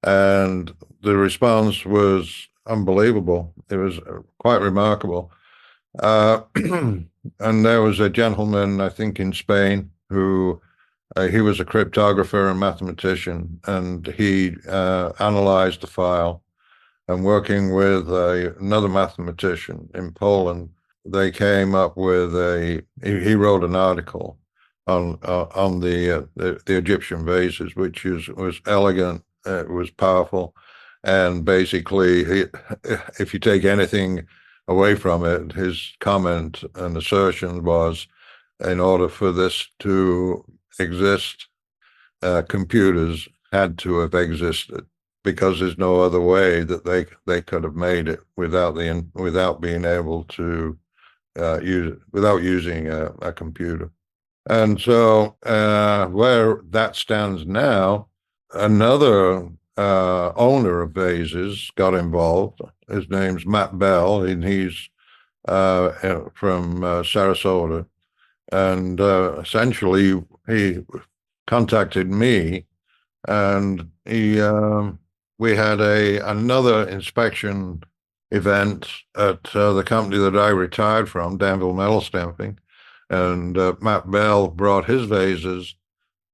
and the response was unbelievable. It was quite remarkable. And there was a gentleman, I think, in Spain who he was a cryptographer and mathematician, and he analyzed the file. And working with another mathematician in Poland, they came up with he wrote an article on the Egyptian vases, which was elegant, it was powerful, and basically, if you take anything away from it, his comment and assertion was, in order for this to exist, computers had to have existed, because there's no other way that they could have made it without being able to without using a computer. And so where that stands now, another owner of vases got involved. His name's Matt Bell, and he's from Sarasota. And essentially, he contacted me, and we had another inspection event at the company that I retired from, Danville Metal Stamping, and Matt Bell brought his vases,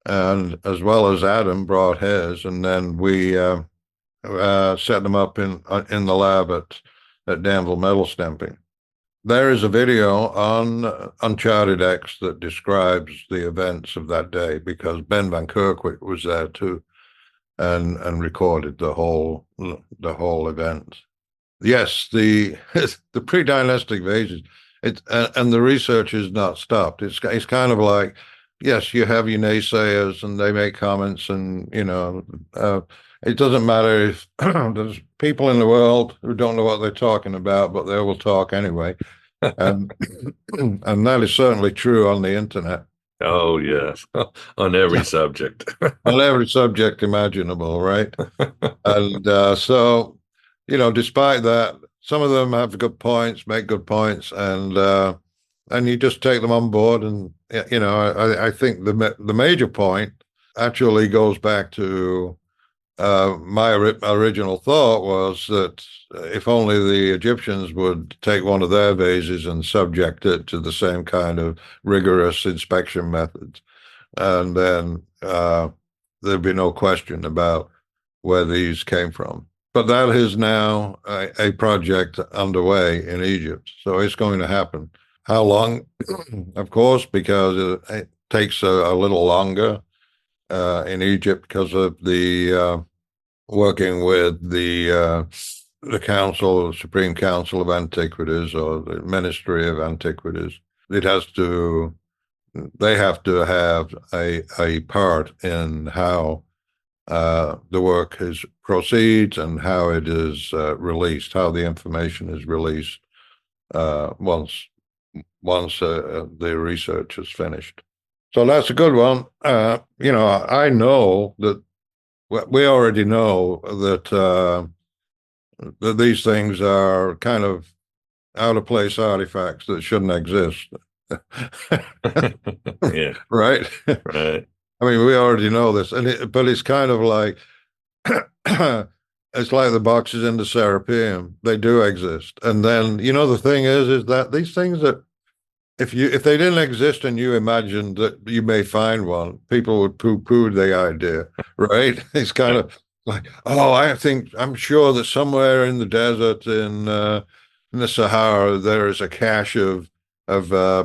and as well as Adam brought his, and then we set them up in the lab at Danville Metal Stamping. There is a video on Uncharted X that describes the events of that day, because Ben Van Kerkwijk was there too, and recorded the whole event. Yes, the pre-dynastic vases, and the research is not stopped. It's kind of like, yes, you have your naysayers and they make comments, and it doesn't matter if there's people in the world who don't know what they're talking about, but they will talk anyway, and that is certainly true on the internet. Oh, yes. On every subject. On every subject imaginable, right? And so, despite that, some of them have good points, make good points, and you just take them on board. And, I think the major point actually goes back to my original thought was that if only the Egyptians would take one of their vases and subject it to the same kind of rigorous inspection methods, and then there'd be no question about where these came from. But that is now a project underway in Egypt, so it's going to happen. How long? Of course, because it takes a little longer in Egypt because of the working with the Council, the Supreme Council of Antiquities, or the Ministry of Antiquities. They have to have a part in how the work proceeds and how it is released, how the information is released once the research is finished. So that's a good one. I know that we already know that these things are kind of out of place artifacts that shouldn't exist. Yeah. Right. Right. I mean, we already know this, but it's kind of like it's like the boxes in the Serapeum. They do exist, and then the thing is that these things that if they didn't exist and you imagined that you may find one, people would poo-poo the idea, right? It's kind of like, oh, I'm sure that somewhere in the desert in the Sahara there is a cache of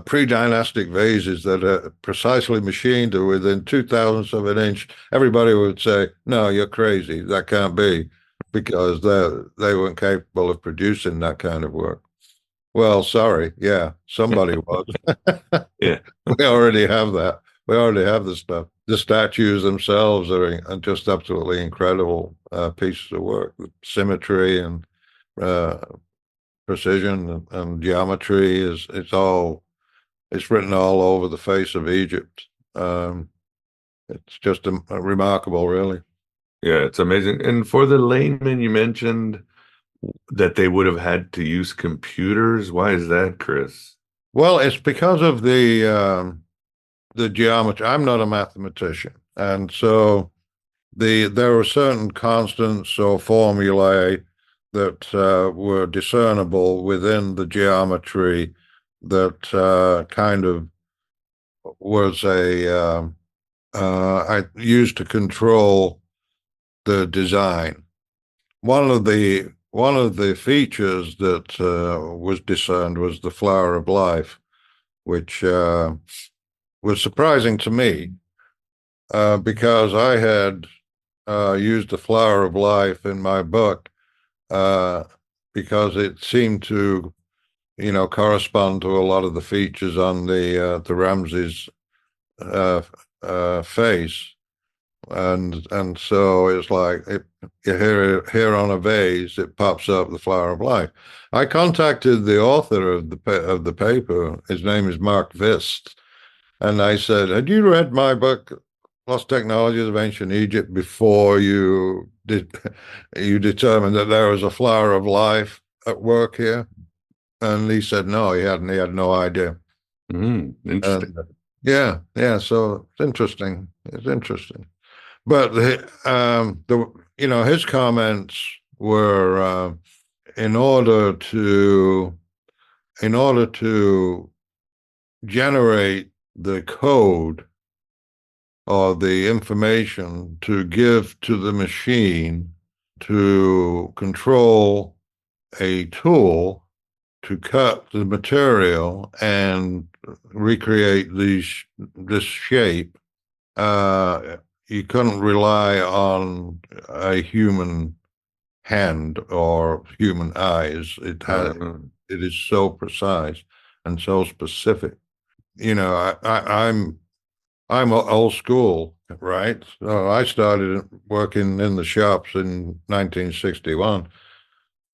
pre-dynastic vases that are precisely machined to within 2,000ths of an inch. Everybody would say, no, you're crazy. That can't be, because they weren't capable of producing that kind of work. Well, sorry. Yeah, somebody was. Yeah. We already have that. We already have the stuff. The statues themselves are just absolutely incredible pieces of work. The symmetry and precision and geometry it's written all over the face of Egypt. It's just remarkable, really. Yeah, it's amazing. And for the layman, you mentioned that they would have had to use computers. Why is that, Chris? Well, it's because of the geometry. I'm not a mathematician, and so there are certain constants or formulae that were discernible within the geometry that kind of was I used to control the design. One of the features that was discerned was the flower of life, which was surprising to me because I had used the flower of life in my book because it seemed to, correspond to a lot of the features on the Ramses face. And so it's like here on a vase, it pops up the flower of life. I contacted the author of the paper. His name is Mark Vist, and I said, "Had you read my book, Lost Technologies of Ancient Egypt, before you determined that there was a flower of life at work here?" And he said, "No, he hadn't. He had no idea." Interesting. Yeah. So it's interesting. It's interesting. But his comments were in order to generate the code or the information to give to the machine to control a tool to cut the material and recreate this shape. You couldn't rely on a human hand or human eyes. It is so precise and so specific. I'm old school, right? So I started working in the shops in 1961.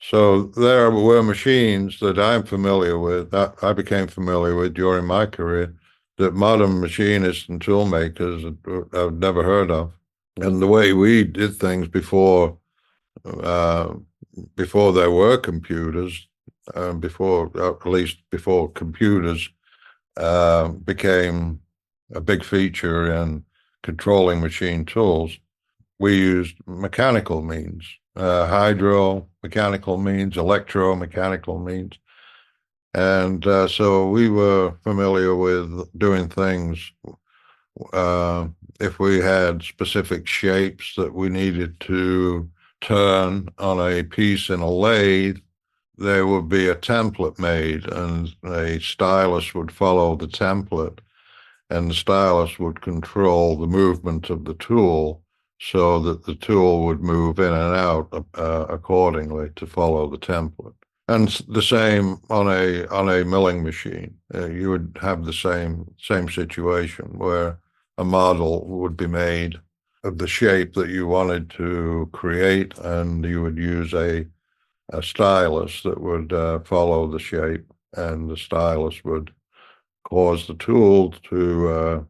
So there were machines that I'm familiar with, that I became familiar with during my career, that modern machinists and tool makers have never heard of. And the way we did things before there were computers, at least before computers became a big feature in controlling machine tools, we used mechanical means, hydro-mechanical means, electromechanical means. And so we were familiar with doing things. If we had specific shapes that we needed to turn on a piece in a lathe, there would be a template made, and a stylus would follow the template, and the stylus would control the movement of the tool so that the tool would move in and out accordingly to follow the template. And the same on a milling machine. You would have the same situation where a model would be made of the shape that you wanted to create, and you would use a stylus that would follow the shape, and the stylus would cause the tool to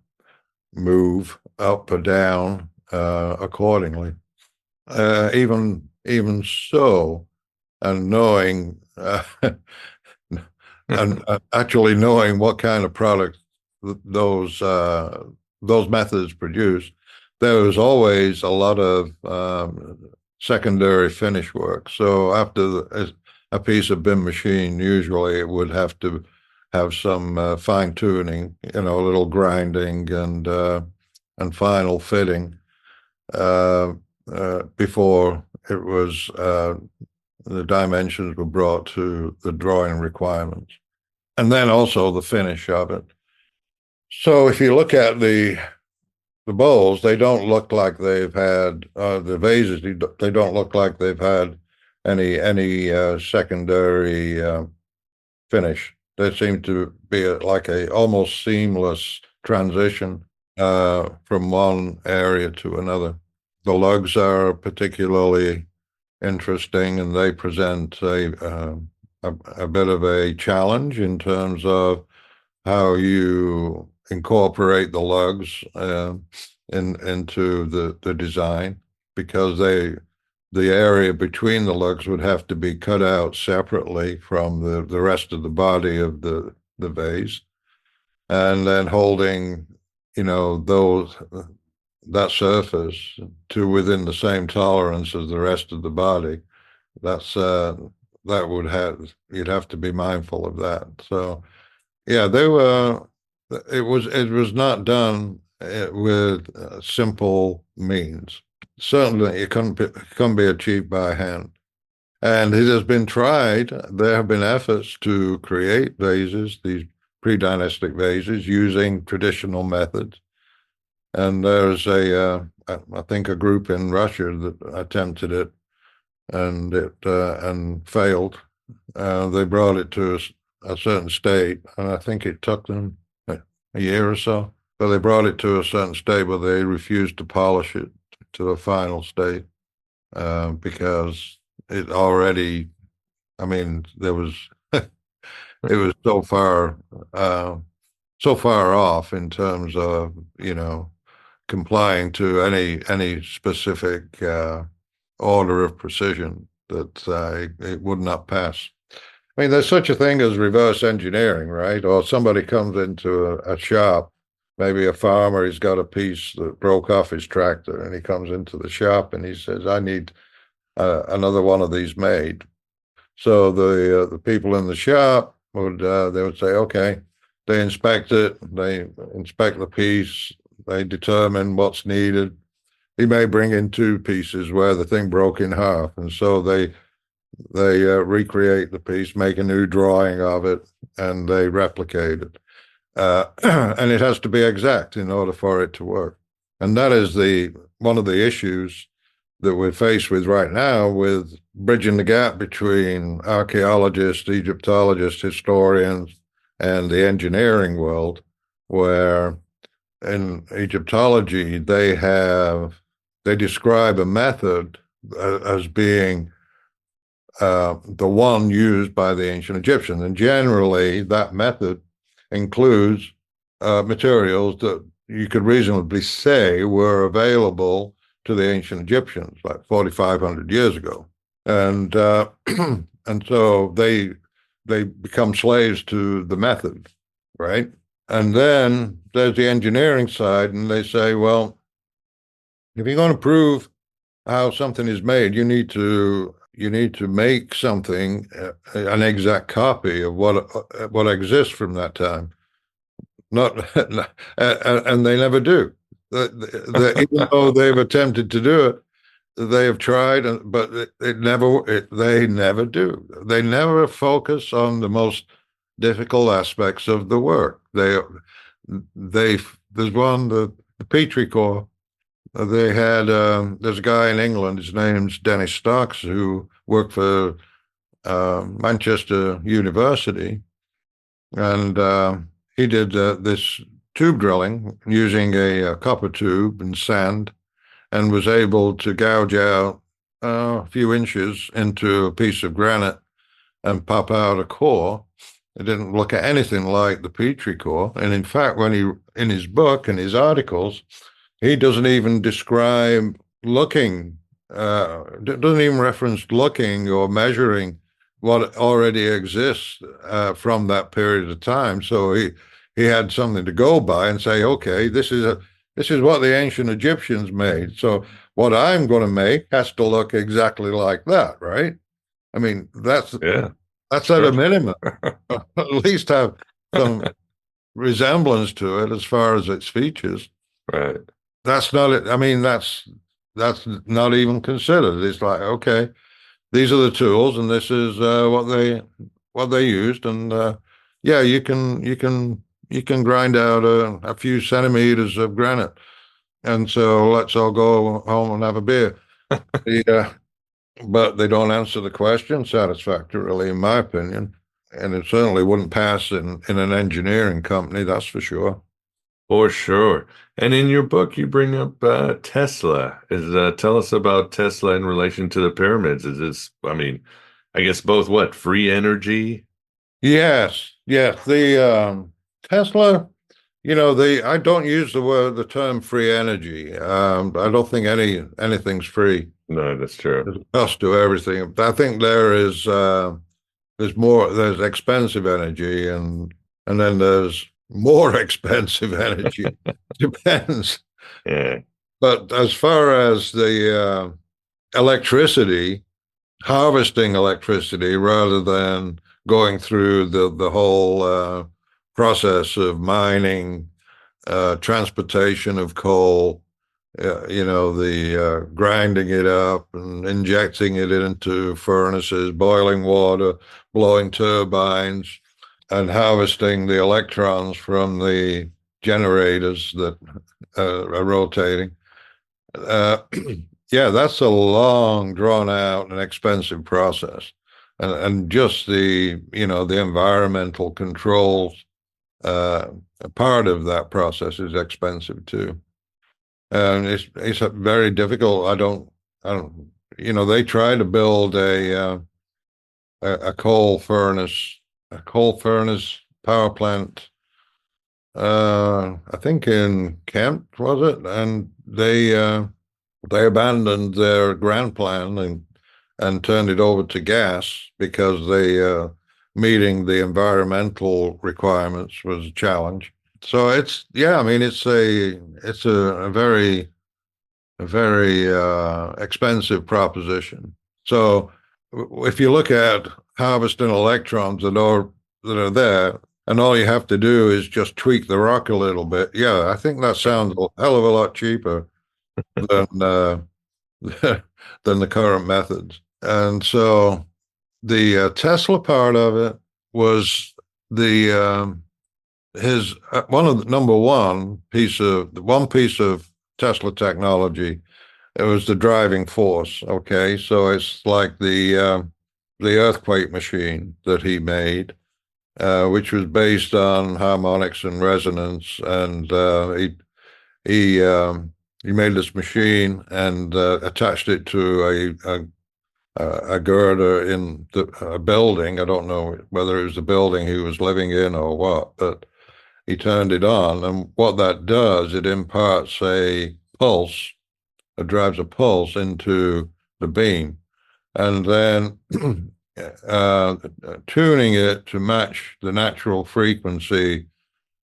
move up or down accordingly. Even so, and knowing and actually knowing what kind of product those methods produce, there was always a lot of secondary finish work. So after a piece had been machined, usually it would have to have some fine tuning, a little grinding and final fitting before it was the dimensions were brought to the drawing requirements, and then also the finish of it. So if you look at the bowls, they don't look like they've had the vases. They don't look like they've had any secondary finish. They seem to be like a almost seamless transition from one area to another. The lugs are particularly interesting, and they present a bit of a challenge in terms of how you incorporate the lugs into the design, because the area between the lugs would have to be cut out separately from the rest of the body of the vase, and then holding that surface to within the same tolerance as the rest of the body. You'd have to be mindful of that. So yeah, it was not done with simple means. Certainly it couldn't be achieved by hand. And it has been tried. There have been efforts to create vases, these pre-dynastic vases, using traditional methods. And there's I think a group in Russia that attempted it, and failed. They brought it to a certain state, and I think it took them a year or so. But they brought it to a certain state, but they refused to polish it to a final state because it already. I mean, there was it was so far off in terms of complying to any specific order of precision that it would not pass. I mean, there's such a thing as reverse engineering, right? Or somebody comes into a shop, maybe a farmer, he's got a piece that broke off his tractor, and he comes into the shop and he says, I need another one of these made. So the people in the shop they would say, okay. They inspect it, they inspect the piece, they determine what's needed. He may bring in two pieces where the thing broke in half, and so they recreate the piece, make a new drawing of it, and they replicate it. And it has to be exact in order for it to work. And that is one of the issues that we're faced with right now, with bridging the gap between archaeologists, Egyptologists, historians, and the engineering world, where in Egyptology they describe a method as being the one used by the ancient Egyptians, and generally that method includes materials that you could reasonably say were available to the ancient Egyptians like 4,500 years ago, and and so they become slaves to the method, right? And then there's the engineering side, and they say, well, if you're going to prove how something is made, you need to make something an exact copy of what exists from that time. And they never do. Even though they've attempted to do it, they have tried, but they never do. They never focus on the most difficult aspects of the work. There's one, the Petrie core. They had there's a guy in England. His name's Dennis Stocks, who worked for Manchester University, and he did this tube drilling using a copper tube and sand, and was able to gouge out a few inches into a piece of granite and pop out a core. It didn't look at anything like the Petrie core. And in fact, in his book and his articles, he doesn't even describe looking doesn't even reference looking or measuring what already exists from that period of time. So he had something to go by and say, okay, this is what the ancient Egyptians made. So what I'm going to make has to look exactly like that, right? I mean, that's at a minimum. At least have some resemblance to it as far as its features. Right. That's not it. I mean, that's not even considered. It's like, okay, these are the tools, and this is what they used, and yeah, you can grind out a few centimeters of granite, and so let's all go home and have a beer. But they don't answer the question satisfactorily, in my opinion, and it certainly wouldn't pass in an engineering company, that's for sure. For sure. And in your book, you bring up Tesla. Tell us about Tesla in relation to the pyramids. Is this, I mean, I guess both what, free energy? Yes. The Tesla, I don't use the term free energy. I don't think anything's free. No, that's true. There's a cost to everything. I think there's expensive energy, and then there's more expensive energy. Depends. Yeah. But as far as the electricity, harvesting electricity rather than going through the whole process of mining, transportation of coal, the grinding it up and injecting it into furnaces, boiling water, blowing turbines, and harvesting the electrons from the generators that are rotating. Yeah, that's a long, drawn out, and expensive process, and just the environmental controls part of that process is expensive too. And it's very difficult. I don't. They try to build a coal furnace power plant. I think in Kent, was it? And they abandoned their grand plan and turned it over to gas because meeting the environmental requirements was a challenge. So it's a very expensive proposition. So if you look at harvesting electrons that are there, and all you have to do is just tweak the rock a little bit, yeah, I think that sounds a hell of a lot cheaper than the current methods. And so the Tesla part of it was his one piece of Tesla technology. It was the driving force. Okay, so it's like the earthquake machine that he made, which was based on harmonics and resonance, and he made this machine and attached it to a girder in a building. I don't know whether it was the building he was living in or what, but he turned it on, and what that does, it imparts a pulse. It drives a pulse into the beam, and then tuning it to match the natural frequency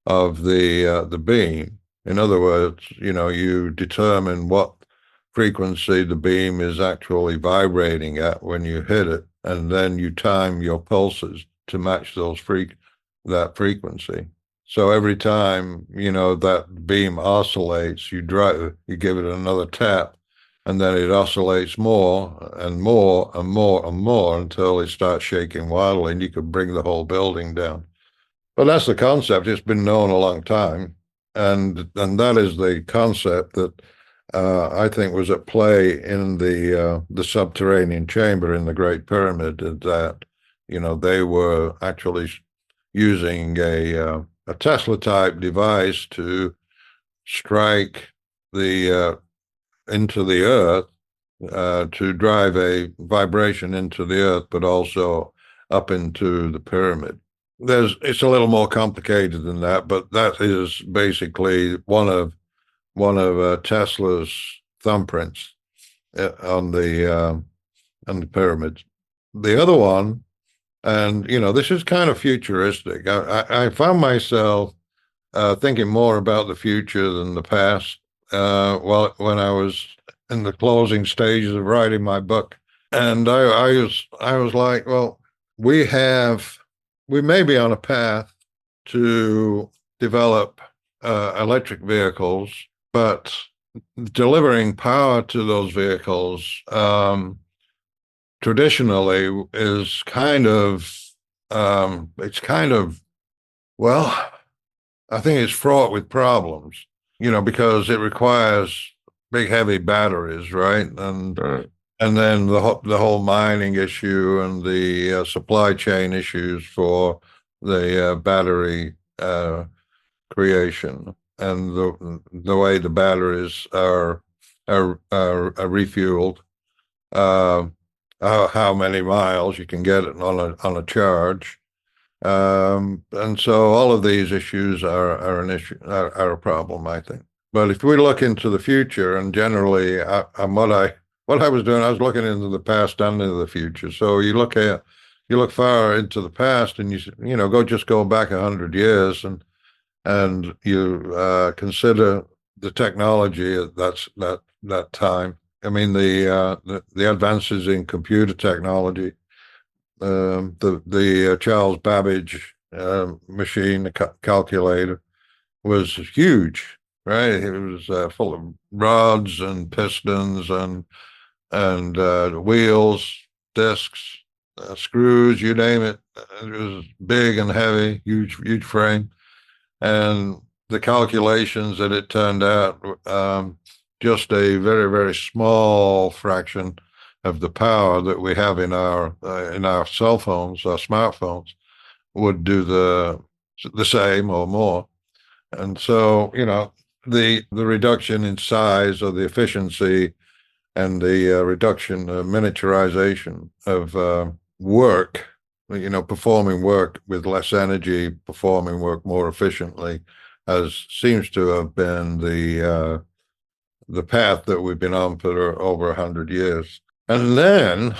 of the beam. In other words, you determine what frequency the beam is actually vibrating at when you hit it, and then you time your pulses to match that frequency. So every time, that beam oscillates, you give it another tap, and then it oscillates more and more and more and more until it starts shaking wildly, and you could bring the whole building down. But that's the concept. It's been known a long time. And that is the concept that I think was at play in the subterranean chamber in the Great Pyramid, that, they were actually using a Tesla-type device to strike into the earth, to drive a vibration into the earth, but also up into the pyramid. It's a little more complicated than that, but that is basically one of Tesla's thumbprints. on the pyramids. The other one, and this is kind of futuristic. I found myself thinking more about the future than the past. When I was in the closing stages of writing my book, and I was like, well, we may be on a path to develop electric vehicles, but delivering power to those vehicles traditionally is well, I think it's fraught with problems, because it requires big, heavy batteries, right? And then the whole mining issue and the supply chain issues for the battery creation, and the way the batteries are refueled, how many miles you can get it on a charge. And so all of these issues are an issue, are a problem, I think. But if we look into the future, and generally, what I was doing, I was looking into the past and into the future. So you look far into the past, and go back 100 years, and you consider the technology at that time. I mean, the advances in computer technology. The Charles Babbage machine, the calculator, was huge, right? It was full of rods and pistons and wheels, discs, screws, you name it. It was big and heavy, huge frame, and the calculations that it turned out, just a very, very small fraction of the power that we have in our cell phones, our smartphones, would do the same or more. And so, the reduction in size, or the efficiency, and the reduction, miniaturization of work, performing work with less energy, performing work more efficiently, seems to have been the path that we've been on for over 100 years. And then,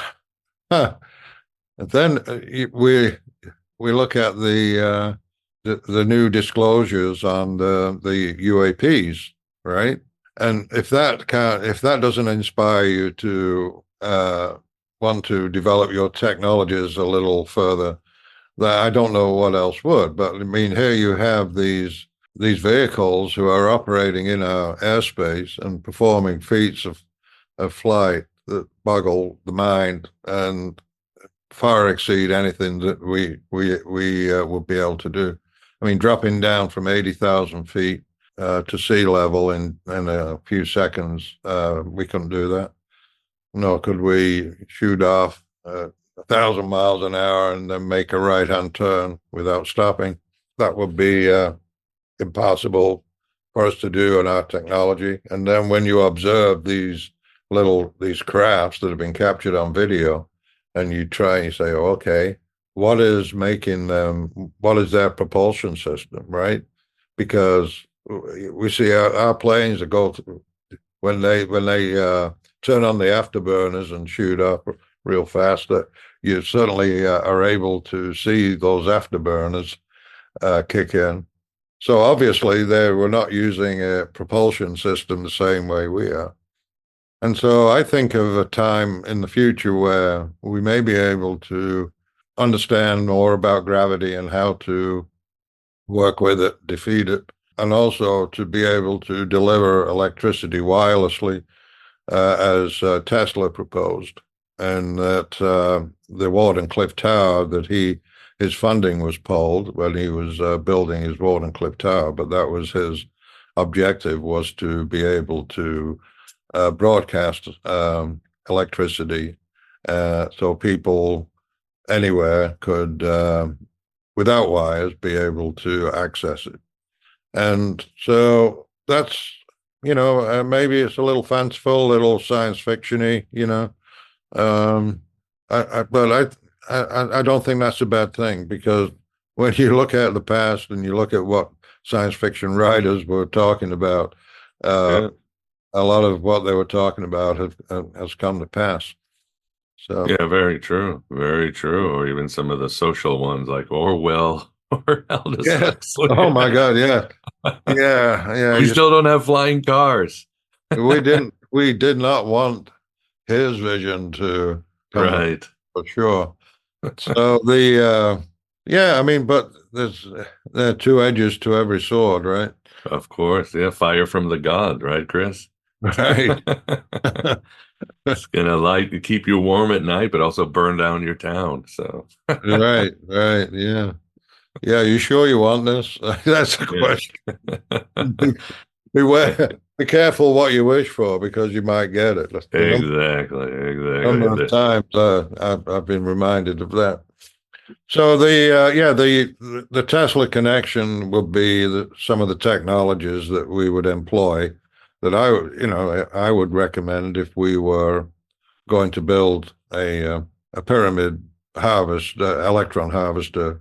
we look at the new disclosures on the UAPs, right? And if that doesn't inspire you to want to develop your technologies a little further, I don't know what else would. But I mean, here you have these vehicles who are operating in our airspace and performing feats of flight that boggle the mind and far exceed anything that we would be able to do. I mean, dropping down from 80,000 feet to sea level in a few seconds, we couldn't do that. Nor could we shoot off 1,000 miles an hour and then make a right-hand turn without stopping. That would be impossible for us to do in our technology. And then when you observe these crafts that have been captured on video, and you try and you say, oh, okay, what is making them? What is their propulsion system, right? Because we see our planes that go through, when they turn on the afterburners and shoot up real fast, that you certainly are able to see those afterburners kick in. So obviously they were not using a propulsion system the same way we are. And so I think of a time in the future where we may be able to understand more about gravity and how to work with it, defeat it, and also to be able to deliver electricity wirelessly, as Tesla proposed. And that the Wardenclyffe Tower, that his funding was pulled when he was building his Wardenclyffe Tower, but that was his objective, was to be able to broadcast electricity, so people anywhere could, without wires, be able to access it. And so that's, maybe it's a little fanciful, a little science fiction-y, but I don't think that's a bad thing, because when you look at the past and you look at what science fiction writers were talking about, a lot of what they were talking about has come to pass. So Yeah, very true. Very true. Or even some of the social ones like Orwell or Aldous yeah. Huxley. Oh my God. Yeah. Yeah. Yeah. We still don't have flying cars. We did not want his vision to come to Right. for sure. So yeah, I mean, but there are two edges to every sword, right? Of course. Yeah. Fire from the god, right, Chris? Right. It's gonna keep you warm at night, but also burn down your town. So Right, yeah. Yeah, you sure you want this? That's a question. Be careful what you wish for because you might get it. Number of times I've been reminded of that. So the Tesla connection would be some of the technologies that we would employ that I would recommend if we were going to build a pyramid electron harvester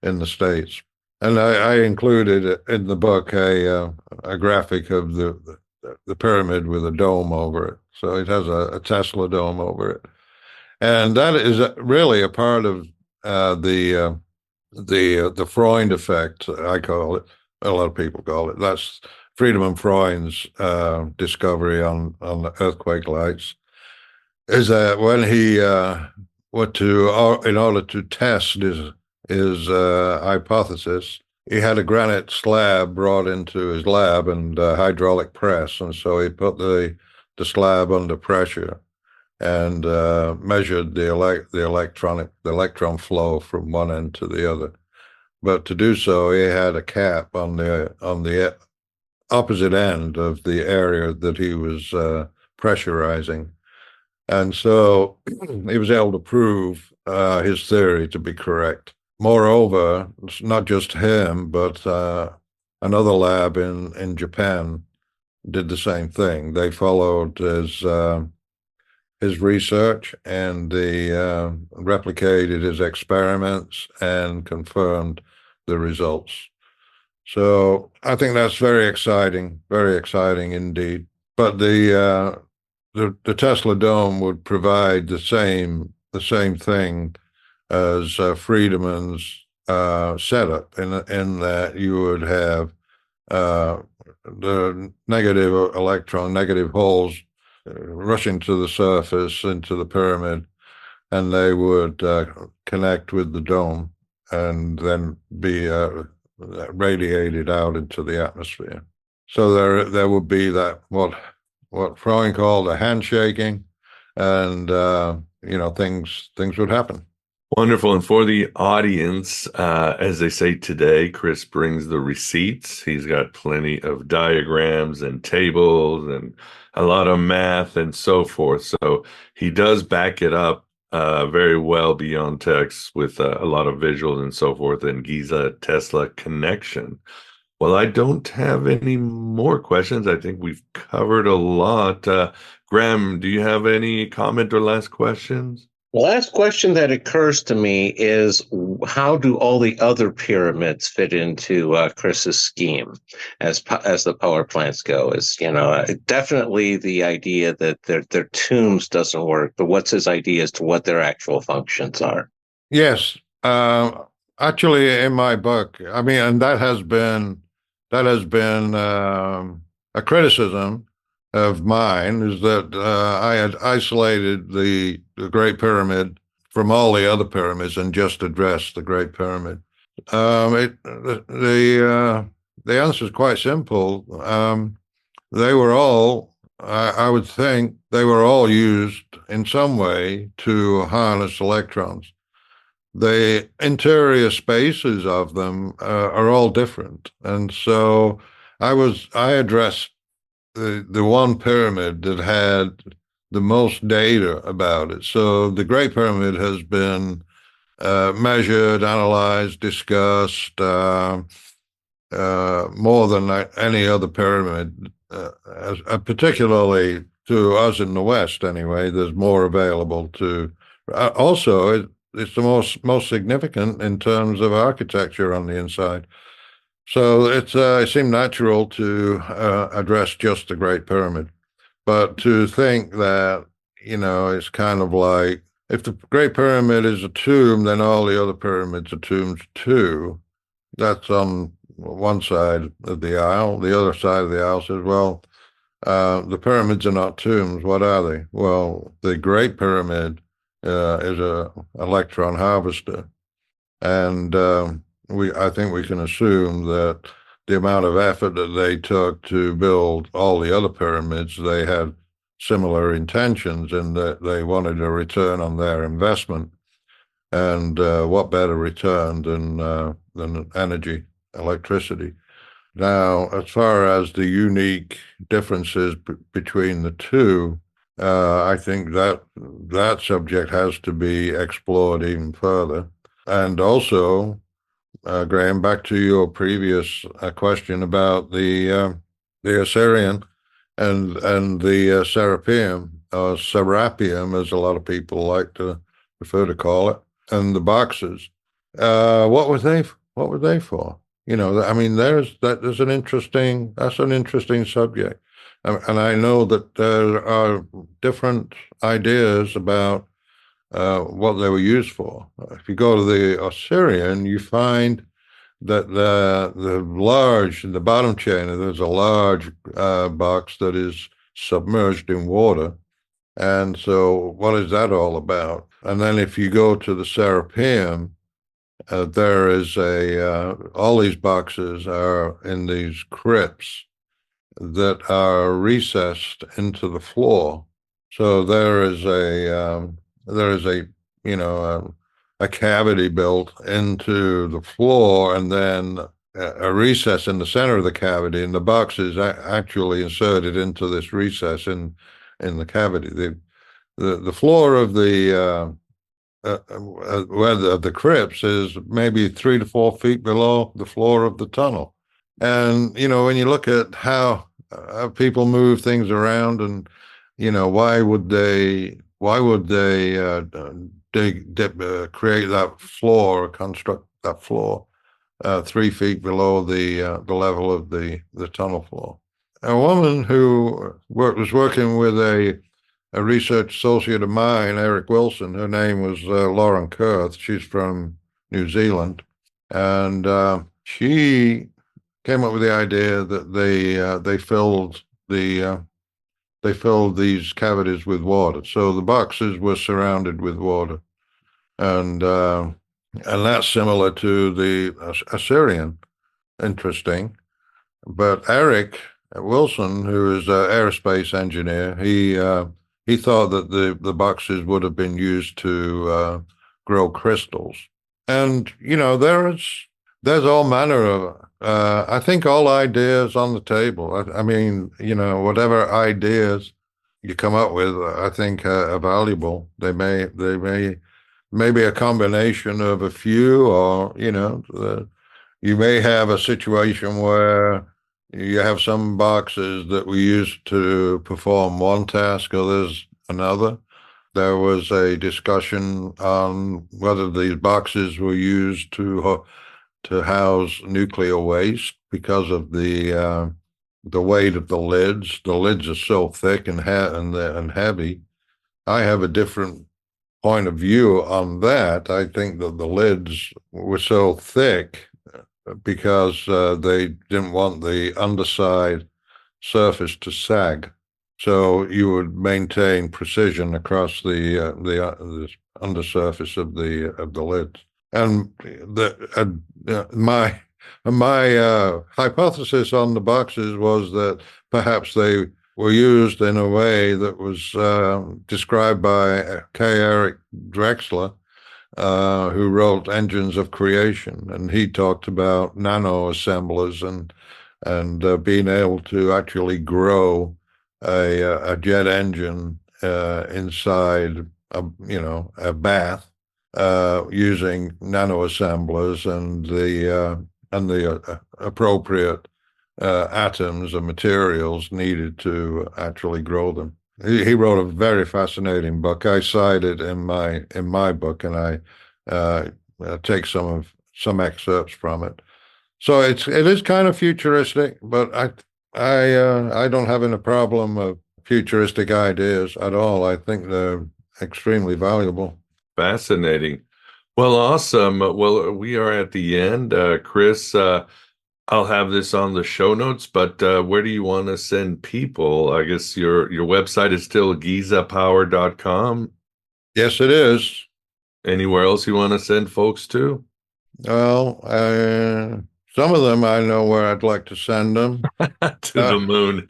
in the States. And I included in the book a graphic of the pyramid with a dome over it. So it has a Tesla dome over it. And that is really a part of the Freund effect, I call it. A lot of people call it. That's Friedemann Freund's discovery on the earthquake lights. Is that when he in order to test his hypothesis, he had a granite slab brought into his lab and hydraulic press, and so he put the slab under pressure and measured the electron flow from one end to the other. But to do so, he had a cap on the opposite end of the area that he was pressurizing, and so he was able to prove his theory to be correct. Moreover, it's not just him, but another lab in Japan did the same thing. They followed his research and they replicated his experiments and confirmed the results. So I think that's very exciting indeed. But the Tesla dome would provide the same thing as Friedemann's setup, in that you would have the negative holes rushing to the surface into the pyramid, and they would connect with the dome and then be radiated out into the atmosphere. So there would be that what Freud called a handshaking, and things would happen. Wonderful. And for the audience, as they say today, Chris brings the receipts. He's got plenty of diagrams and tables and a lot of math and so forth. So he does back it up very well beyond text with a lot of visuals and so forth, and Giza Tesla connection. Well, I don't have any more questions. I think we've covered a lot. Graham, do you have any comment or last questions? The last question that occurs to me is, how do all the other pyramids fit into Chris's scheme as the power plants go? Definitely the idea that their tombs doesn't work, but what's his idea as to what their actual functions are? Yes. Actually, in my book, I mean, and that has been a criticism of mine, is that I had isolated the Great Pyramid from all the other pyramids and just addressed the Great Pyramid. The answer is quite simple. They were all, I would think, they were all used in some way to harness electrons. The interior spaces of them are all different, and so I addressed the one pyramid that had the most data about it. So the Great Pyramid has been measured, analyzed, discussed more than any other pyramid, particularly to us in the West anyway. There's more available to. Also, it's the most significant in terms of architecture on the inside. So it seemed natural to address just the Great Pyramid. But to think that, it's kind of like if the Great Pyramid is a tomb, then all the other pyramids are tombs too. That's on one side of the aisle. The other side of the aisle says, well, the pyramids are not tombs. What are they? Well, the Great Pyramid is a electron harvester. And I think we can assume that the amount of effort that they took to build all the other pyramids, they had similar intentions in that they wanted a return on their investment. And what better return than energy, electricity? Now, as far as the unique differences between the two, I think that subject has to be explored even further. And also, Graham, back to your previous question about the Assyrian and the Serapeum, or Serapeum, as a lot of people like to prefer to call it, and the boxes. What were they for? That's an interesting subject, and I know that there are different ideas about what they were used for. If you go to the Assyrian, you find that in the bottom chamber, there's a large box that is submerged in water. And so what is that all about? And then if you go to the Serapeum, there is all these boxes are in these crypts that are recessed into the floor. So there is a cavity built into the floor, and then a recess in the center of the cavity, and the box is actually inserted into this recess in the cavity. The floor of the crypts is maybe 3 to 4 feet below the floor of the tunnel. And when you look at how people move things around, and why would they create that floor, construct that floor 3 feet below the level of the tunnel floor? A woman who was working with a research associate of mine, Eric Wilson, her name was Lauren Kurth. She's from New Zealand, and she came up with the idea that they filled these cavities with water. So the boxes were surrounded with water, and that's similar to the Assyrian. Interesting. But Eric Wilson, who is an aerospace engineer, he thought that the boxes would have been used to grow crystals. And there's all manner of I think all ideas on the table. I mean, whatever ideas you come up with, I think are valuable. They may be a combination of a few, or you may have a situation where you have some boxes that were used to perform one task, others another. There was a discussion on whether these boxes were used to house nuclear waste because of the weight of the lids. The lids are so thick and heavy. I have a different point of view on that. I think that the lids were so thick because they didn't want the underside surface to sag. So you would maintain precision across the undersurface of the lids. And my hypothesis on the boxes was that perhaps they were used in a way that was described by K. Eric Drexler, who wrote Engines of Creation, and he talked about nano assemblers and being able to actually grow a jet engine inside a bath using nano assemblers and the appropriate atoms and materials needed to actually grow them. He wrote a very fascinating book. I cite it in my book, and I take some excerpts from it. So it is kind of futuristic, but I don't have any problem of futuristic ideas at all. I think they're extremely valuable. Fascinating. Well, awesome. Well, we are at the end. Chris, I'll have this on the show notes, but where do you want to send people? I guess your website is still gizapower.com. Yes, it is. Anywhere else you want to send folks to? Well, some of them I know where I'd like to send them. To the moon.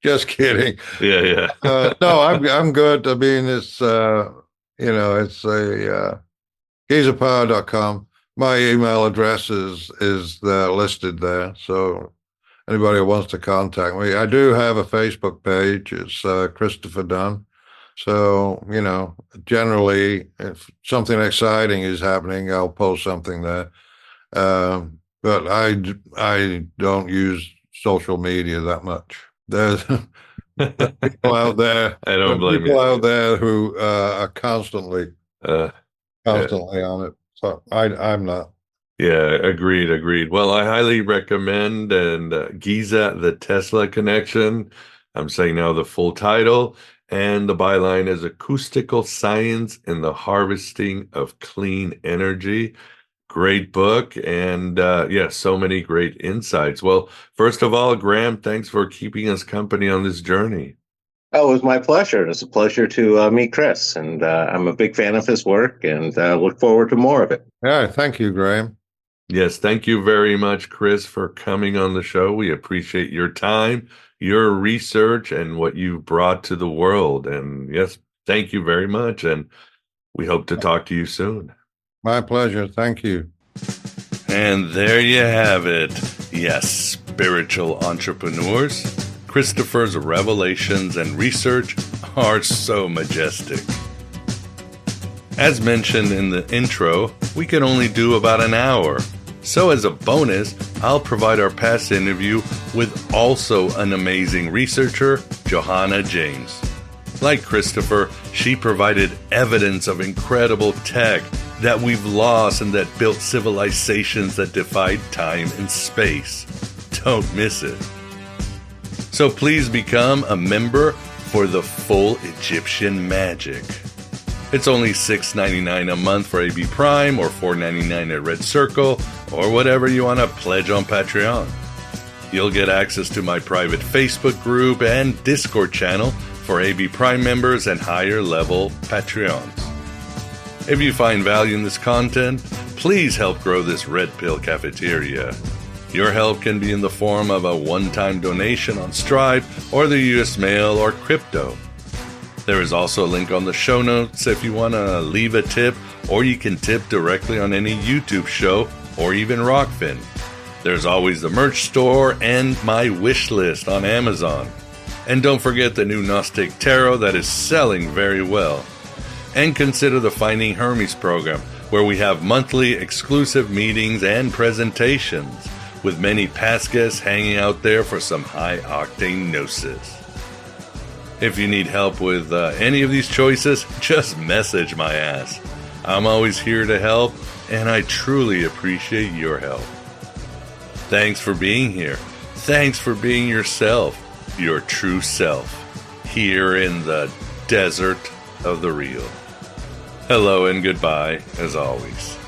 Just kidding. Yeah. No, I'm good. I mean, it's it's a gizapower.com. My email address is listed there. So anybody who wants to contact me, I do have a Facebook page. It's Christopher Dunn. So, generally, if something exciting is happening, I'll post something there. But I don't use social media that much. There's people out there. I don't blame people you. out there who are constantly on it. So I'm not. Yeah, agreed. Well, I highly recommend Giza, the Tesla Connection. I'm saying now the full title, and the byline is Acoustical Science in the Harvesting of Clean Energy. Great book, and so many great insights. Well, first of all, Graham, thanks for keeping us company on this journey. Oh, it was my pleasure. It's a pleasure to meet Chris, and I'm a big fan of his work, and look forward to more of it. Yeah, thank you, Graham. Yes, thank you very much, Chris, for coming on the show. We appreciate your time, your research, and what you've brought to the world. And yes, thank you very much, and we hope to talk to you soon. My pleasure. Thank you. And there you have it. Yes, spiritual entrepreneurs. Christopher's revelations and research are so majestic. As mentioned in the intro, we can only do about an hour. So as a bonus, I'll provide our past interview with also an amazing researcher, Johanna James. Like Christopher, she provided evidence of incredible tech that we've lost and that built civilizations that defied time and space. Don't miss it. So please become a member for the full Egyptian magic. It's only $6.99 a month for AB Prime or $4.99 at Red Circle or whatever you want to pledge on Patreon. You'll get access to my private Facebook group and Discord channel for AB Prime members and higher level Patreons. If you find value in this content, please help grow this Red Pill cafeteria. Your help can be in the form of a one-time donation on Stripe or the US mail or crypto. There is also a link on the show notes if you want to leave a tip, or you can tip directly on any YouTube show or even Rockfin. There's always the merch store and my wish list on Amazon. And don't forget the new Gnostic Tarot that is selling very well. And consider the Finding Hermes program, where we have monthly exclusive meetings and presentations, with many past guests hanging out there for some high-octane gnosis. If you need help with any of these choices, just message my ass. I'm always here to help, and I truly appreciate your help. Thanks for being here. Thanks for being yourself, your true self, here in the desert of the real. Hello and goodbye, as always.